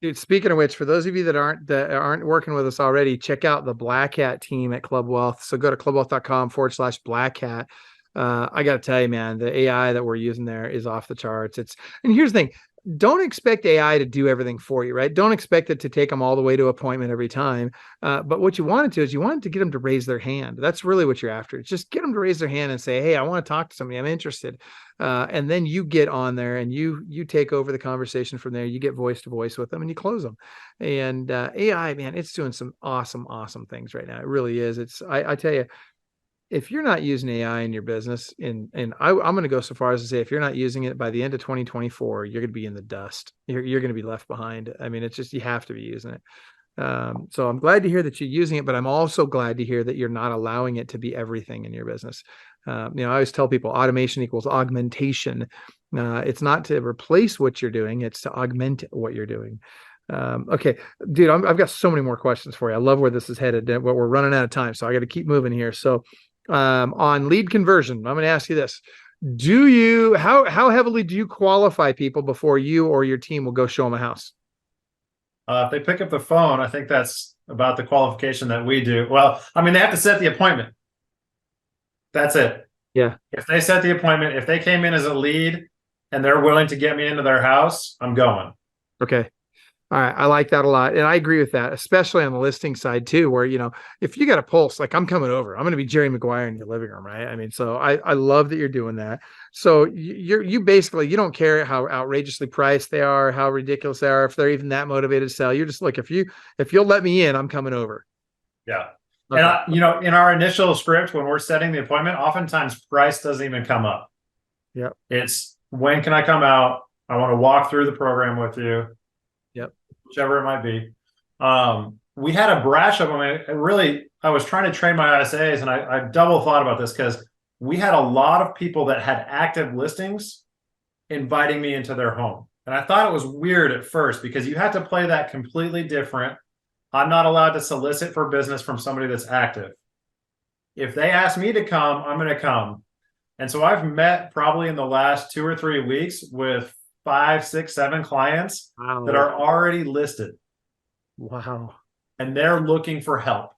Speaker 1: Dude, speaking of which, for those of you that aren't working with us already, check out the Black Hat team at Club Wealth. So go to clubwealth.com/Black Hat. I got to tell you, man, the AI that we're using there is off the charts. And here's the thing. don't expect AI to do everything for you, right? Don't expect it to take them all the way to appointment every time. But what you want it to is you want it to get them to raise their hand. That's really what you're after. It's just get them to raise their hand and say, hey, I want to talk to somebody. I'm interested. And then you get on there and you take over the conversation from there. You get voice to voice with them and you close them. And AI, man, it's doing some awesome, awesome things right now. It really is. I tell you, if you're not using AI in your business, and I'm going to go so far as to say, if you're not using it by the end of 2024, you're going to be in the dust. You're going to be left behind. I mean, it's just, you have to be using it. So I'm glad to hear that you're using it, but I'm also glad to hear that you're not allowing it to be everything in your business. I always tell people automation equals augmentation. It's not to replace what you're doing. It's to augment what you're doing. Okay, dude, I've got so many more questions for you. I love where this is headed, but we're running out of time, so I got to keep moving here. So on lead conversion, I'm going to ask you this. How heavily do you qualify people before you or your team will go show them a house?
Speaker 2: If they pick up the phone, I think that's about the qualification that we do. Well, I mean, they have to set the appointment. That's it.
Speaker 1: Yeah.
Speaker 2: If they set the appointment, if they came in as a lead and they're willing to get me into their house, I'm going.
Speaker 1: Okay. All right. I like that a lot. And I agree with that, especially on the listing side too, where, if you got a pulse, like I'm coming over, I'm going to be Jerry Maguire in your living room. Right. I mean, so I love that you're doing that. So you basically, you don't care how outrageously priced they are, how ridiculous they are, if they're even that motivated to sell. You're just like, if you'll let me in, I'm coming over.
Speaker 2: Yeah.
Speaker 1: Okay.
Speaker 2: And in our initial script, when we're setting the appointment, oftentimes price doesn't even come up.
Speaker 1: Yep.
Speaker 2: It's when can I come out? I want to walk through the program with you.
Speaker 1: Yep.
Speaker 2: Whichever it might be. We had a brash of them. I was trying to train my ISAs, and I double thought about this because we had a lot of people that had active listings inviting me into their home. And I thought it was weird at first because you have to play that completely different. I'm not allowed to solicit for business from somebody that's active. If they ask me to come, I'm going to come. And so I've met probably in the last 2 or 3 weeks with 5, 6, 7 clients that are already listed.
Speaker 1: Wow.
Speaker 2: And they're looking for help.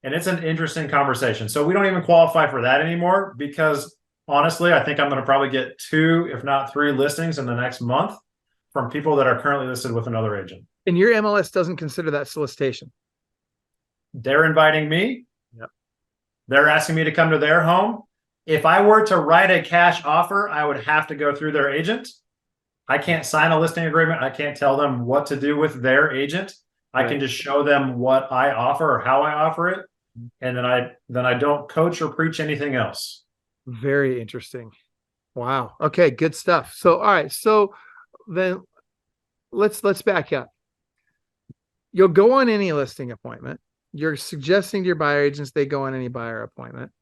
Speaker 2: And it's an interesting conversation. So we don't even qualify for that anymore because honestly, I think I'm going to probably get 2, if not 3 listings in the next month from people that are currently listed with another agent.
Speaker 1: And your MLS doesn't consider that solicitation.
Speaker 2: They're inviting me.
Speaker 1: Yep.
Speaker 2: They're asking me to come to their home. If I were to write a cash offer, I would have to go through their agent. I can't sign a listing agreement. I can't tell them what to do with their agent. I can just show them what I offer or how I offer it. And then I don't coach or preach anything else.
Speaker 1: Very interesting. Wow. Okay, good stuff. So, all right. So then let's back up. You'll go on any listing appointment. You're suggesting to your buyer agents they go on any buyer appointment.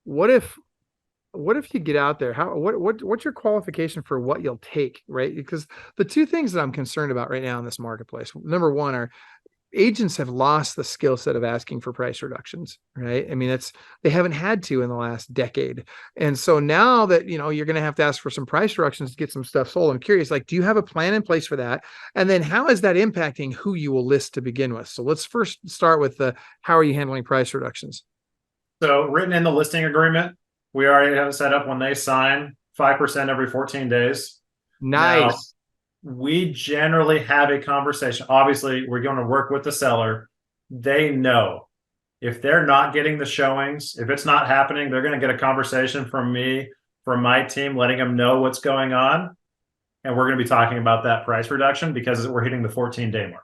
Speaker 1: What if you get out there? What's your qualification for what you'll take, right? Because the two things that I'm concerned about right now in this marketplace, number one, are agents have lost the skill set of asking for price reductions, right? I mean, they haven't had to in the last decade. And so now that, you're going to have to ask for some price reductions to get some stuff sold, I'm curious, like, do you have a plan in place for that? And then how is that impacting who you will list to begin with? So let's first start with how are you handling price reductions?
Speaker 2: So written in the listing agreement, we already have it set up when they sign 5% every 14 days.
Speaker 1: Nice.
Speaker 2: Now, we generally have a conversation. Obviously, we're going to work with the seller. They know if they're not getting the showings, if it's not happening, they're going to get a conversation from me, from my team, letting them know what's going on. And we're going to be talking about that price reduction because we're hitting the 14-day mark.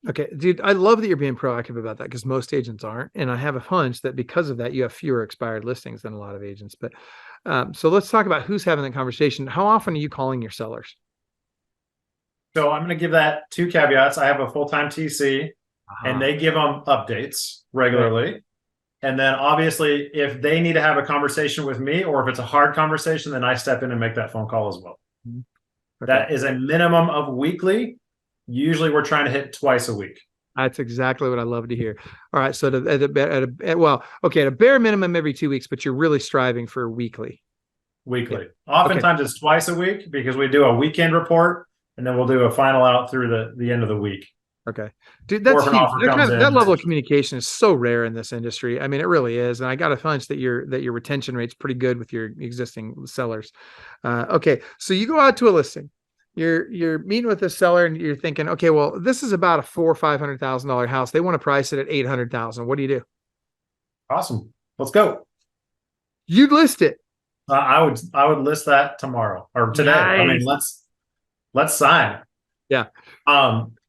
Speaker 1: Okay, dude, I love that you're being proactive about that because most agents aren't. And I have a hunch that because of that, you have fewer expired listings than a lot of agents. But so let's talk about who's having that conversation. How often are you calling your sellers?
Speaker 2: So I'm going to give that 2 caveats. I have a full-time TC and they give them updates regularly. Right. And then obviously if they need to have a conversation with me or if it's a hard conversation, then I step in and make that phone call as well. Okay. That is a minimum of weekly. Usually we're trying to hit twice a week.
Speaker 1: That's exactly what I love to hear. All right. So at a bare minimum every 2 weeks, but you're really striving for weekly.
Speaker 2: Weekly. Okay. Oftentimes it's twice a week because we do a weekend report and then we'll do a final out through the end of the week.
Speaker 1: Okay. Dude,
Speaker 2: Or
Speaker 1: that's
Speaker 2: if an
Speaker 1: huge.
Speaker 2: offer comes
Speaker 1: That
Speaker 2: in.
Speaker 1: level of communication is so rare in this industry. I mean, it really is. And I got a hunch that your retention rate's pretty good with your existing sellers. Okay. So you go out to a listing. You're meeting with a seller and you're thinking, okay, well, this is about a $400,000 or $500,000 house. They want to price it at 800,000. What do you do?
Speaker 2: Awesome. Let's go.
Speaker 1: You'd list it.
Speaker 2: I would list that tomorrow or today. I mean,
Speaker 1: Nice.
Speaker 2: let's sign.
Speaker 1: Yeah.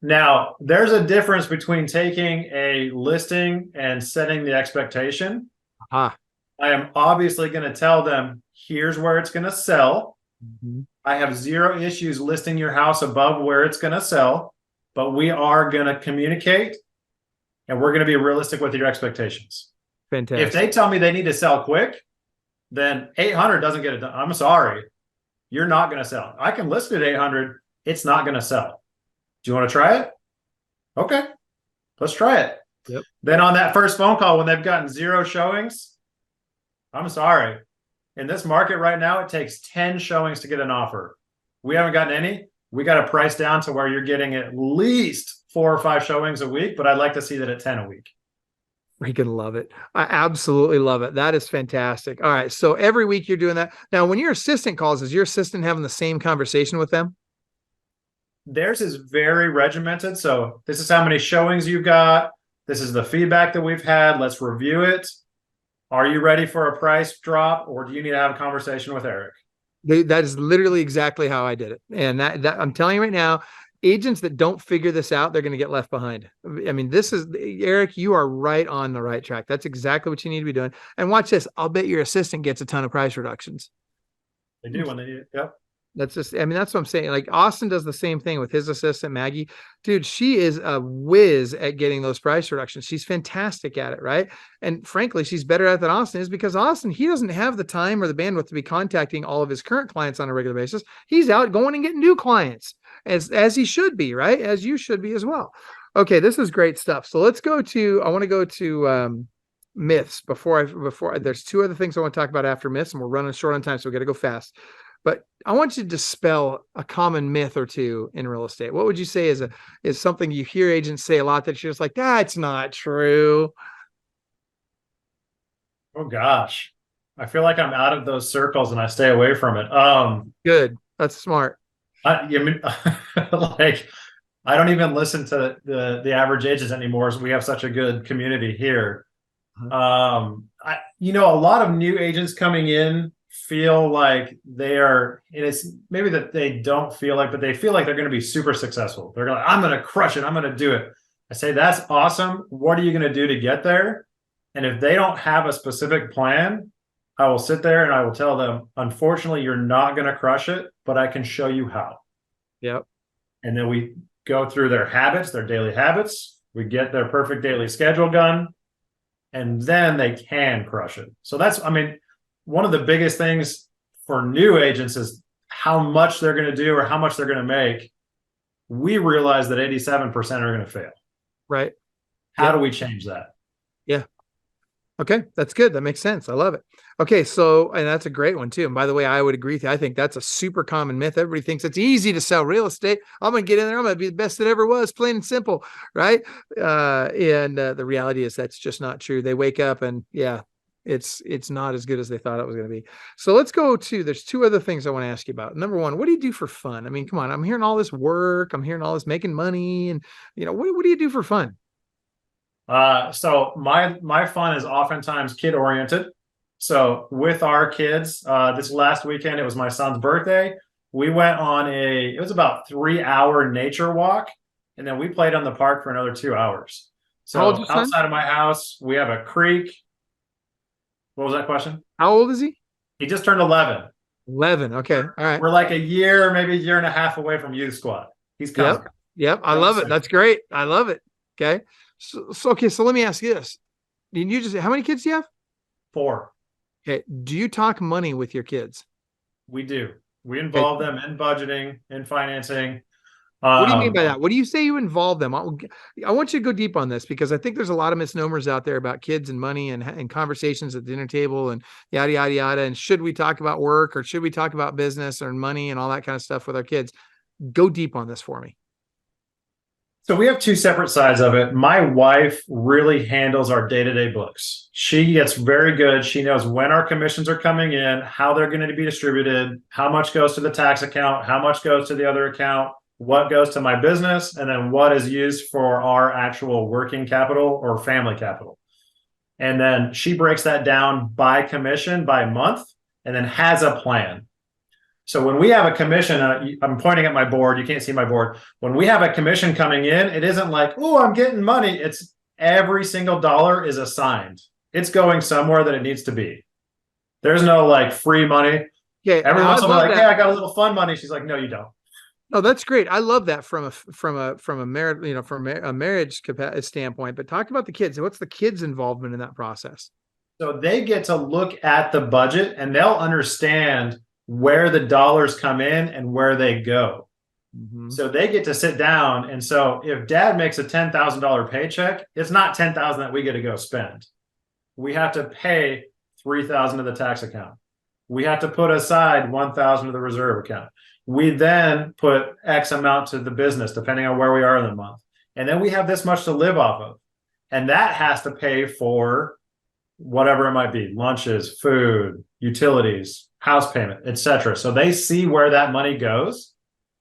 Speaker 2: Now there's a difference between taking a listing and setting the expectation.
Speaker 1: Ah.
Speaker 2: I am obviously going to tell them, here's where it's going to sell.
Speaker 1: Mm-hmm.
Speaker 2: I have zero issues listing your house above where it's going to sell, but we are going to communicate and we're going to be realistic with your expectations.
Speaker 1: Fantastic.
Speaker 2: If they tell me they need to sell quick, then 800 doesn't get it done. I'm sorry. You're not going to sell. I can list it at 800. It's not going to sell. Do you want to try it? Okay, let's try it.
Speaker 1: Yep.
Speaker 2: Then on that first phone call, when they've gotten zero showings, I'm sorry. In this market right now, it takes 10 showings to get an offer. We haven't gotten any. We got to price down to where you're getting at least 4 or 5 showings a week, but I'd like to see that at 10 a week.
Speaker 1: Freaking love it. I absolutely love it. That is fantastic. All right. So every week you're doing that. Now, when your assistant calls, is your assistant having the same conversation with them?
Speaker 2: Theirs is very regimented. So this is how many showings you've got. This is the feedback that we've had. Let's review it. Are you ready for a price drop, or do you need to have a conversation with Eric?
Speaker 1: That is literally exactly how I did it. And that I'm telling you right now, agents that don't figure this out, they're going to get left behind. I mean, this is, Eric, you are right on the right track. That's exactly what you need to be doing. And watch this. I'll bet your assistant gets a ton of price reductions.
Speaker 2: They do when they do. Yep.
Speaker 1: That's just, I mean, that's what I'm saying. Like Austin does the same thing with his assistant, Maggie. Dude, she is a whiz at getting those price reductions. She's fantastic at it, right? And frankly, she's better at it than Austin is, because Austin, he doesn't have the time or the bandwidth to be contacting all of his current clients on a regular basis. He's out going and getting new clients, as he should be, right? As you should be as well. Okay, this is great stuff. So let's go to, I want to go to myths before there's 2 other things I want to talk about after myths, and we're running short on time, so we got to go fast. But I want you to dispel a common myth or 2 in real estate. What would you say is something you hear agents say a lot that you're just like, that's not true?
Speaker 2: Oh gosh, I feel like I'm out of those circles and I stay away from it.
Speaker 1: Good. That's smart.
Speaker 2: I mean, like, I don't even listen to the average agents anymore, as we have such a good community here. A lot of new agents coming in feel like they are, and it's maybe that they don't feel like, but they feel like they're going to be super successful. They're like, I'm going to crush it. I'm going to do it. I say, that's awesome. What are you going to do to get there? And if they don't have a specific plan, I will sit there and I will tell them, unfortunately, you're not going to crush it, but I can show you how.
Speaker 1: Yep.
Speaker 2: And then we go through their habits, their daily habits. We get their perfect daily schedule done, and then they can crush it. So that's, I mean, one of the biggest things for new agents is how much they're going to do or how much they're going to make. We realize that 87% are going to fail.
Speaker 1: Right.
Speaker 2: How do we change that?
Speaker 1: Yeah. Okay. That's good. That makes sense. I love it. Okay. So, and that's a great one too. And by the way, I would agree with you. I think that's a super common myth. Everybody thinks it's easy to sell real estate. I'm going to get in there. I'm going to be the best that ever was, plain and simple. Right. The reality is that's just not true. They wake up and it's not as good as they thought it was going to be. So let's go to, there's 2 other things I want to ask you about. Number 1, what do you do for fun? I mean, come on, I'm hearing all this work. I'm hearing all this making money, and what do you do for fun?
Speaker 2: So my fun is oftentimes kid oriented. So with our kids, this last weekend, it was my son's birthday. We went on it was about 3-hour nature walk. And then we played on the park for another 2 hours. So outside of my house, we have a creek. What was that question?
Speaker 1: How old is he?
Speaker 2: He just turned 11.
Speaker 1: 11. Okay. All right.
Speaker 2: We're like a year, maybe a year and a half away from youth squad. He's coming.
Speaker 1: Yep. I love it. That's great. I love it. Okay. So let me ask you this. Did you just, how many kids do you have?
Speaker 2: 4.
Speaker 1: Okay. Do you talk money with your kids?
Speaker 2: We do. We involve them in budgeting, in financing.
Speaker 1: What do you mean by that? What do you say you involve them? I want you to go deep on this, because I think there's a lot of misnomers out there about kids and money and conversations at the dinner table and yada, yada, yada. And should we talk about work, or should we talk about business or money and all that kind of stuff with our kids? Go deep on this for me.
Speaker 2: So we have two separate sides of it. My wife really handles our day-to-day books. She gets very good. She knows when our commissions are coming in, how they're going to be distributed, how much goes to the tax account, how much goes to the other account, what goes to my business, and then what is used for our actual working capital or family capital. And then she breaks that down by commission, by month, and then has a plan. So when we have a commission, I'm pointing at my board. You can't see my board. When we have a commission coming in, it isn't like, oh, I'm getting money. It's every single dollar is assigned. It's going somewhere that it needs to be. There's no like free money.
Speaker 1: Okay,
Speaker 2: every once in a while, like, hey, I got a little fun money. She's like, no, you don't.
Speaker 1: Oh, that's great. I love that from a marriage, from a marriage standpoint. But talk about the kids. What's the kids' involvement in that process?
Speaker 2: So they get to look at the budget and they'll understand where the dollars come in and where they go. Mm-hmm. So they get to sit down. And so if dad makes a $10,000 paycheck, it's not $10,000 that we get to go spend. We have to pay $3,000 to the tax account. We have to put aside $1,000 to the reserve account. We then put X amount to the business, depending on where we are in the month. And then we have this much to live off of. And that has to pay for whatever it might be, lunches, food, utilities, house payment, etc. So they see where that money goes.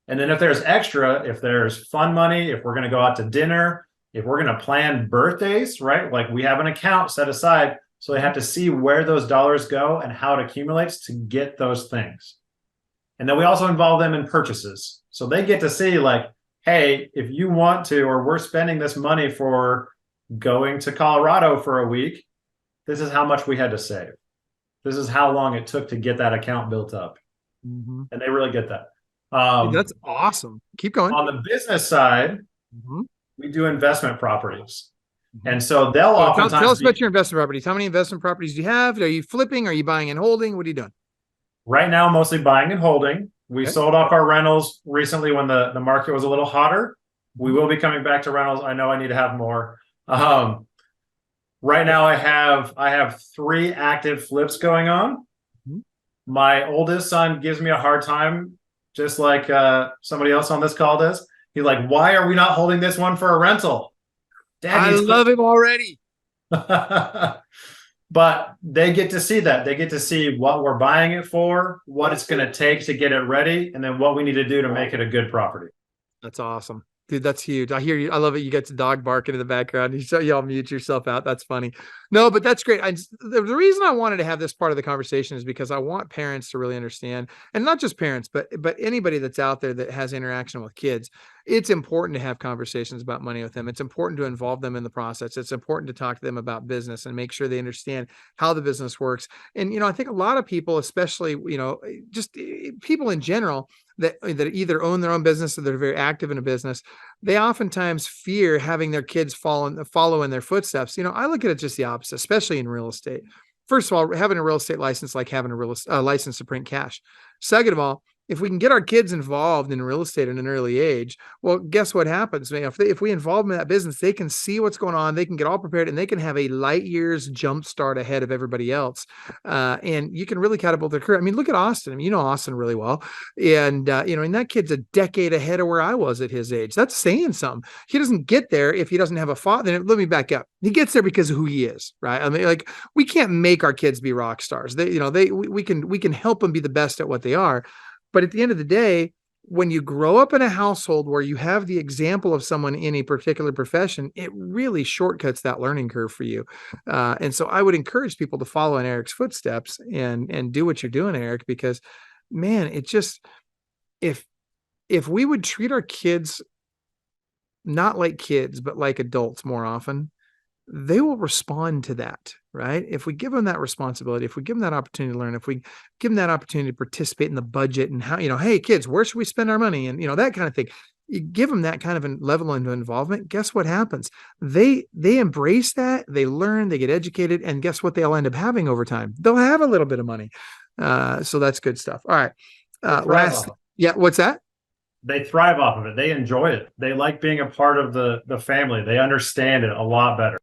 Speaker 2: And then if there's extra, if there's fun money, if we're going to go out to dinner, if we're going to plan birthdays, right? Like we have an account set aside. So they have to see where those dollars go and how it accumulates to get those things. And then we also involve them in purchases. So they get to see like, hey, if you want to, or we're spending this money for going to Colorado for a week, this is how much we had to save. This is how long it took to get that account built up. Mm-hmm. And they really get that.
Speaker 1: Dude, that's awesome. Keep going.
Speaker 2: On the business side, mm-hmm. we do investment properties. Mm-hmm. And so they'll oftentimes
Speaker 1: tell us about your investment properties. How many investment properties do you have? Are you flipping? Are you buying and holding? What are you doing?
Speaker 2: Right now, mostly buying and holding. We sold off our rentals recently when the market was a little hotter. We will be coming back to rentals. I know I need to have more. Right now, I have 3 active flips going on. Mm-hmm. My oldest son gives me a hard time, just like somebody else on this call does. He's like, why are we not holding this one for a rental?
Speaker 1: I love him already.
Speaker 2: But they get to see that. They get to see what we're buying it for, what it's going to take to get it ready, and then what we need to do to make it a good property.
Speaker 1: That's awesome. Dude, that's huge. I hear you. I love it. You get the dog barking in the background. You all mute yourself out. That's funny. No, but that's great. The reason I wanted to have this part of the conversation is because I want parents to really understand, and not just parents, but anybody that's out there that has interaction with kids. It's important to have conversations about money with them. It's important to involve them in the process. It's important to talk to them about business and make sure they understand how the business works. And, I think a lot of people, especially, just people in general, that either own their own business or they're very active in a business, they oftentimes fear having their kids follow in their footsteps. I look at it just the opposite, especially in real estate. First of all, having a real estate license, like having a license to print cash. Second of all, if we can get our kids involved in real estate at an early age, well, guess what happens? If we involve them in that business, they can see what's going on, they can get all prepared, and they can have a light years jump start ahead of everybody else. And you can really catapult their career. I mean, look at Austin. I mean, you know Austin really well. And, and that kid's a decade ahead of where I was at his age. That's saying something. He doesn't get there if he doesn't have a father. Then let me back up. He gets there because of who he is, right? I mean, like, we can't make our kids be rock stars. We can help them be the best at what they are. But at the end of the day, when you grow up in a household where you have the example of someone in a particular profession, it really shortcuts that learning curve for you. And so I would encourage people to follow in Erick's footsteps and do what you're doing, Erick, because, man, it just, if we would treat our kids not like kids, but like adults more often, they will respond to that, right? If we give them that responsibility, if we give them that opportunity to learn, if we give them that opportunity to participate in the budget and how, hey, kids, where should we spend our money? And, that kind of thing. You give them that kind of a level of involvement. Guess what happens? They embrace that. They learn, they get educated. And guess what they'll end up having over time? They'll have a little bit of money. So that's good stuff. All right. Yeah. What's that?
Speaker 2: They thrive off of it. They enjoy it. They like being a part of the family. They understand it a lot better.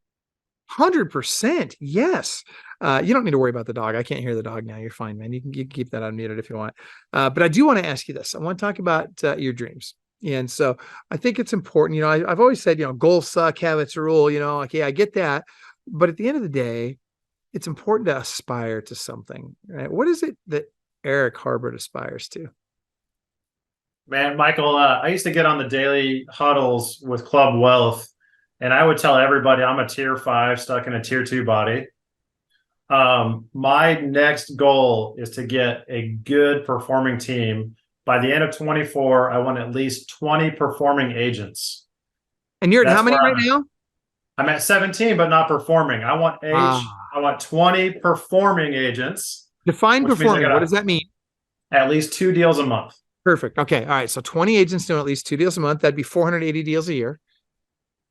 Speaker 1: 100%. Yes. You don't need to worry about the dog. I can't hear the dog now. You're fine, man. You can keep that unmuted if you want. But I do want to ask you this. I want to talk about your dreams. And so I think it's important. I've always said, goals suck, habits rule, okay, I get that. But at the end of the day, it's important to aspire to something, right? What is it that Erick Harbert aspires to?
Speaker 2: Man, Michael, I used to get on the daily huddles with Club Wealth, and I would tell everybody I'm a tier 5 stuck in a tier 2 body. My next goal is to get a good performing team. By the end of 24, I want at least 20 performing agents.
Speaker 1: And you're at how many right now?
Speaker 2: I'm at 17, but not performing. I want I want 20 performing agents.
Speaker 1: Define performing. What does that mean?
Speaker 2: At least 2 deals a month.
Speaker 1: Perfect. Okay. All right. So 20 agents doing at least 2 deals a month. That'd be 480 deals a year.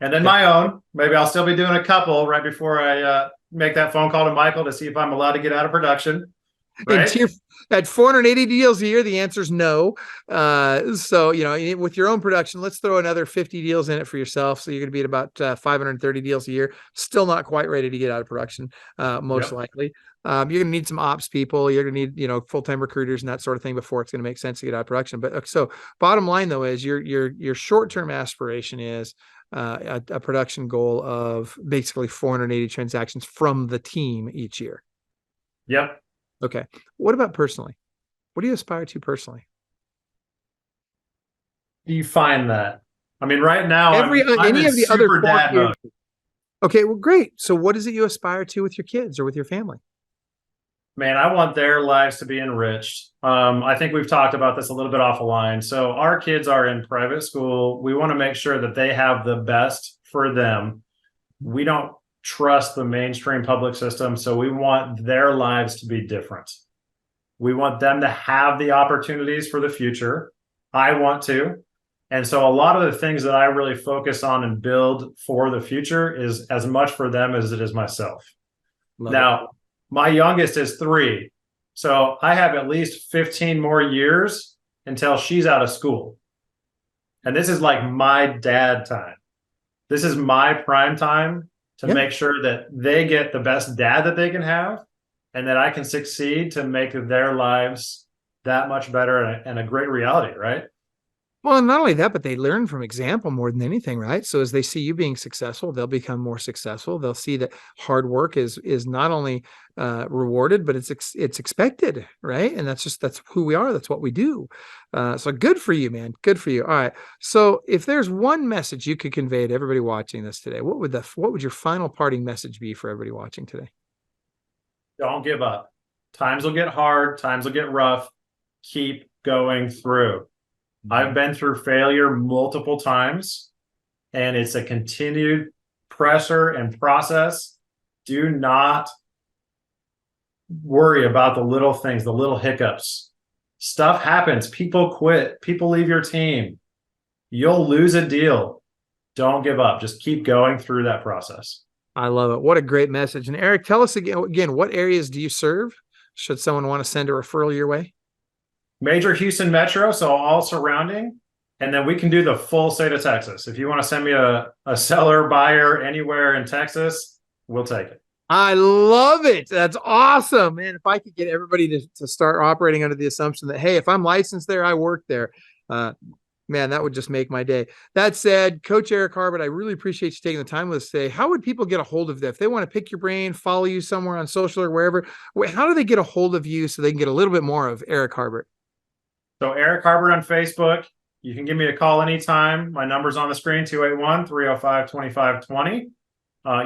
Speaker 1: And
Speaker 2: then my own. Maybe I'll still be doing a couple right before I make that phone call to Michael to see if I'm allowed to get out of production. Right?
Speaker 1: And at 480 deals a year, the answer is no. So, with your own production, let's throw another 50 deals in it for yourself. So you're going to be at about 530 deals a year. Still not quite ready to get out of production, most likely. You're going to need some ops people. You're going to need, full-time recruiters and that sort of thing before it's going to make sense to get out of production. But so bottom line though, is your short-term aspiration is a production goal of basically 480 transactions from the team each year.
Speaker 2: Yep.
Speaker 1: Okay. What about personally? What do you aspire to personally?
Speaker 2: Do you find that? I mean, right now, I'm
Speaker 1: any
Speaker 2: in
Speaker 1: of the
Speaker 2: super
Speaker 1: other
Speaker 2: dad mode.
Speaker 1: Okay, well, great. So what is it you aspire to with your kids or with your family?
Speaker 2: Man, I want their lives to be enriched. I think we've talked about this a little bit off the line. So our kids are in private school. We want to make sure that they have the best for them. We don't trust the mainstream public system, so we want their lives to be different. We want them to have the opportunities for the future. I want to. And so a lot of the things that I really focus on and build for the future is as much for them as it is myself. Now, my youngest is 3. So I have at least 15 more years until she's out of school. And this is like my dad time. This is my prime time to make sure that they get the best dad that they can have and that I can succeed to make their lives that much better and a great reality, right?
Speaker 1: Well, and not only that, but they learn from example more than anything, right? So as they see you being successful, they'll become more successful. They'll see that hard work is not only rewarded, but it's expected, right? And that's who we are. That's what we do. So good for you, man. Good for you. All right. So if there's one message you could convey to everybody watching this today, what would your final parting message be for everybody watching today?
Speaker 2: Don't give up. Times will get hard. Times will get rough. Keep going through. I've been through failure multiple times, and it's a continued pressure and process. Do not worry about the little things, the little hiccups. Stuff happens. People quit. People leave your team. You'll lose a deal. Don't give up. Just keep going through that process.
Speaker 1: I love it. What a great message. And Erick, tell us again, what areas do you serve? Should someone want to send a referral your way?
Speaker 2: Major Houston Metro, so all surrounding. And then we can do the full state of Texas. If you want to send me a seller, buyer anywhere in Texas, we'll take it.
Speaker 1: I love it. That's awesome, man. If I could get everybody to start operating under the assumption that, hey, if I'm licensed there, I work there. Man, that would just make my day. That said, Coach Erick Harbert, I really appreciate you taking the time with us today. How would people get a hold of that? If they want to pick your brain, follow you somewhere on social or wherever, how do they get a hold of you so they can get a little bit more of Erick Harbert?
Speaker 2: So Erick Harbert on Facebook. You can give me a call anytime. My number's on the screen, 281-305-2520.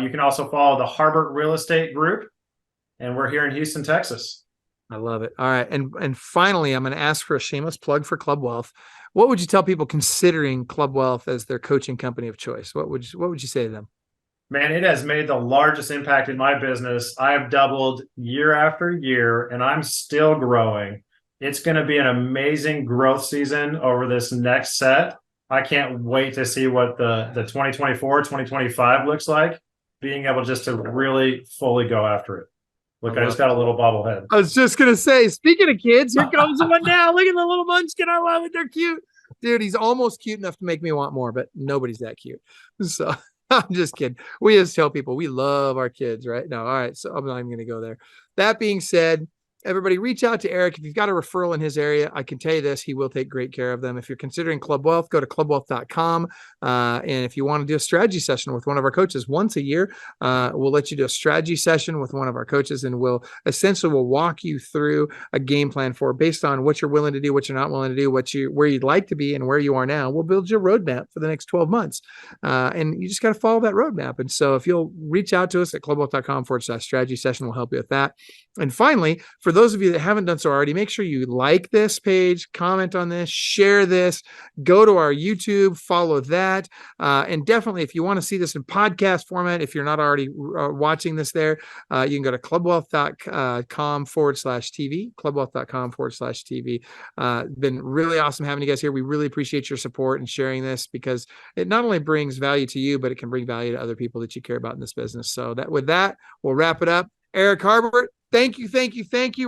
Speaker 2: You can also follow the Harbert Real Estate Group, and we're here in Houston, Texas.
Speaker 1: I love it. All right. And finally, I'm going to ask for a shameless plug for Club Wealth. What would you tell people considering Club Wealth as their coaching company of choice? What would you say to them?
Speaker 2: Man, it has made the largest impact in my business. I have doubled year after year, and I'm still growing. It's going to be an amazing growth season over this next set. I can't wait to see what the 2024, 2025 looks like, being able just to really fully go after it. Look, I just got a little bobblehead.
Speaker 1: I was just going to say, speaking of kids, here comes one now. Look at the little munchkin. I love it. They're cute. Dude, he's almost cute enough to make me want more, but nobody's that cute. So I'm just kidding. We just tell people we love our kids, right? No, all right. So I'm not even going to go there. That being said, everybody reach out to Eric. If you've got a referral in his area, I can tell you this, he will take great care of them. If you're considering Club Wealth, go to clubwealth.com. And if you want to do a strategy session with one of our coaches once a year, we'll let you do a strategy session with one of our coaches, and we'll walk you through a game plan for based on what you're willing to do, what you're not willing to do, where you'd like to be and where you are now. We'll build your roadmap for the next 12 months. And you just got to follow that roadmap. And so if you'll reach out to us at clubwealth.com/strategy session, we'll help you with that. And finally, for those of you that haven't done so already, make sure you like this page, comment on this, share this, go to our YouTube, follow that. And definitely, if you want to see this in podcast format, if you're not already watching this there, you can go to clubwealth.com/TV, clubwealth.com/TV. Been really awesome having you guys here. We really appreciate your support and sharing this, because it not only brings value to you, but it can bring value to other people that you care about in this business. So with that, we'll wrap it up. Erick Harbert, thank you.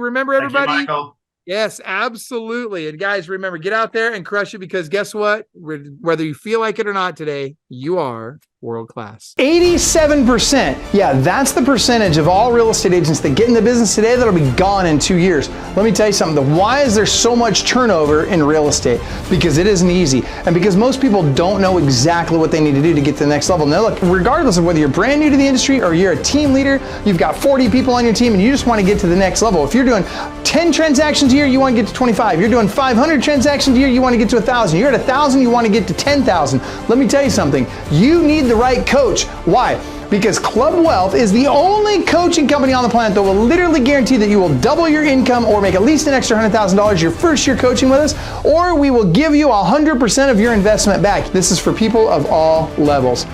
Speaker 1: Remember, everybody.
Speaker 2: Thank you, Michael.
Speaker 1: Yes, absolutely. And guys, remember, get out there and crush it, because guess what? Whether you feel like it or not today, you are world class.
Speaker 3: 87%. Yeah, that's the percentage of all real estate agents that get in the business today that'll be gone in 2 years. Let me tell you something. Why is there so much turnover in real estate? Because it isn't easy. And because most people don't know exactly what they need to do to get to the next level. Now look, regardless of whether you're brand new to the industry or you're a team leader, you've got 40 people on your team and you just want to get to the next level. If you're doing 10 transactions a year, you want to get to 25. You're doing 500 transactions a year, you want to get to 1,000. You're at 1,000, you want to get to 10,000. Let me tell you something. You need the right coach. Why? Because Club Wealth is the only coaching company on the planet that will literally guarantee that you will double your income or make at least an extra $100,000 your first year coaching with us, or we will give you 100% of your investment back. This is for people of all levels.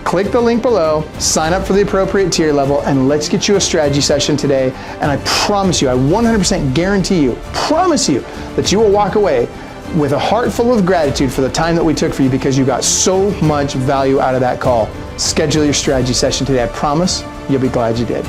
Speaker 3: Click the link below, sign up for the appropriate tier level, and let's get you a strategy session today. And I promise you, I 100% guarantee you, promise you, that you will walk away with a heart full of gratitude for the time that we took for you, because you got so much value out of that call. Schedule your strategy session today. I promise you'll be glad you did.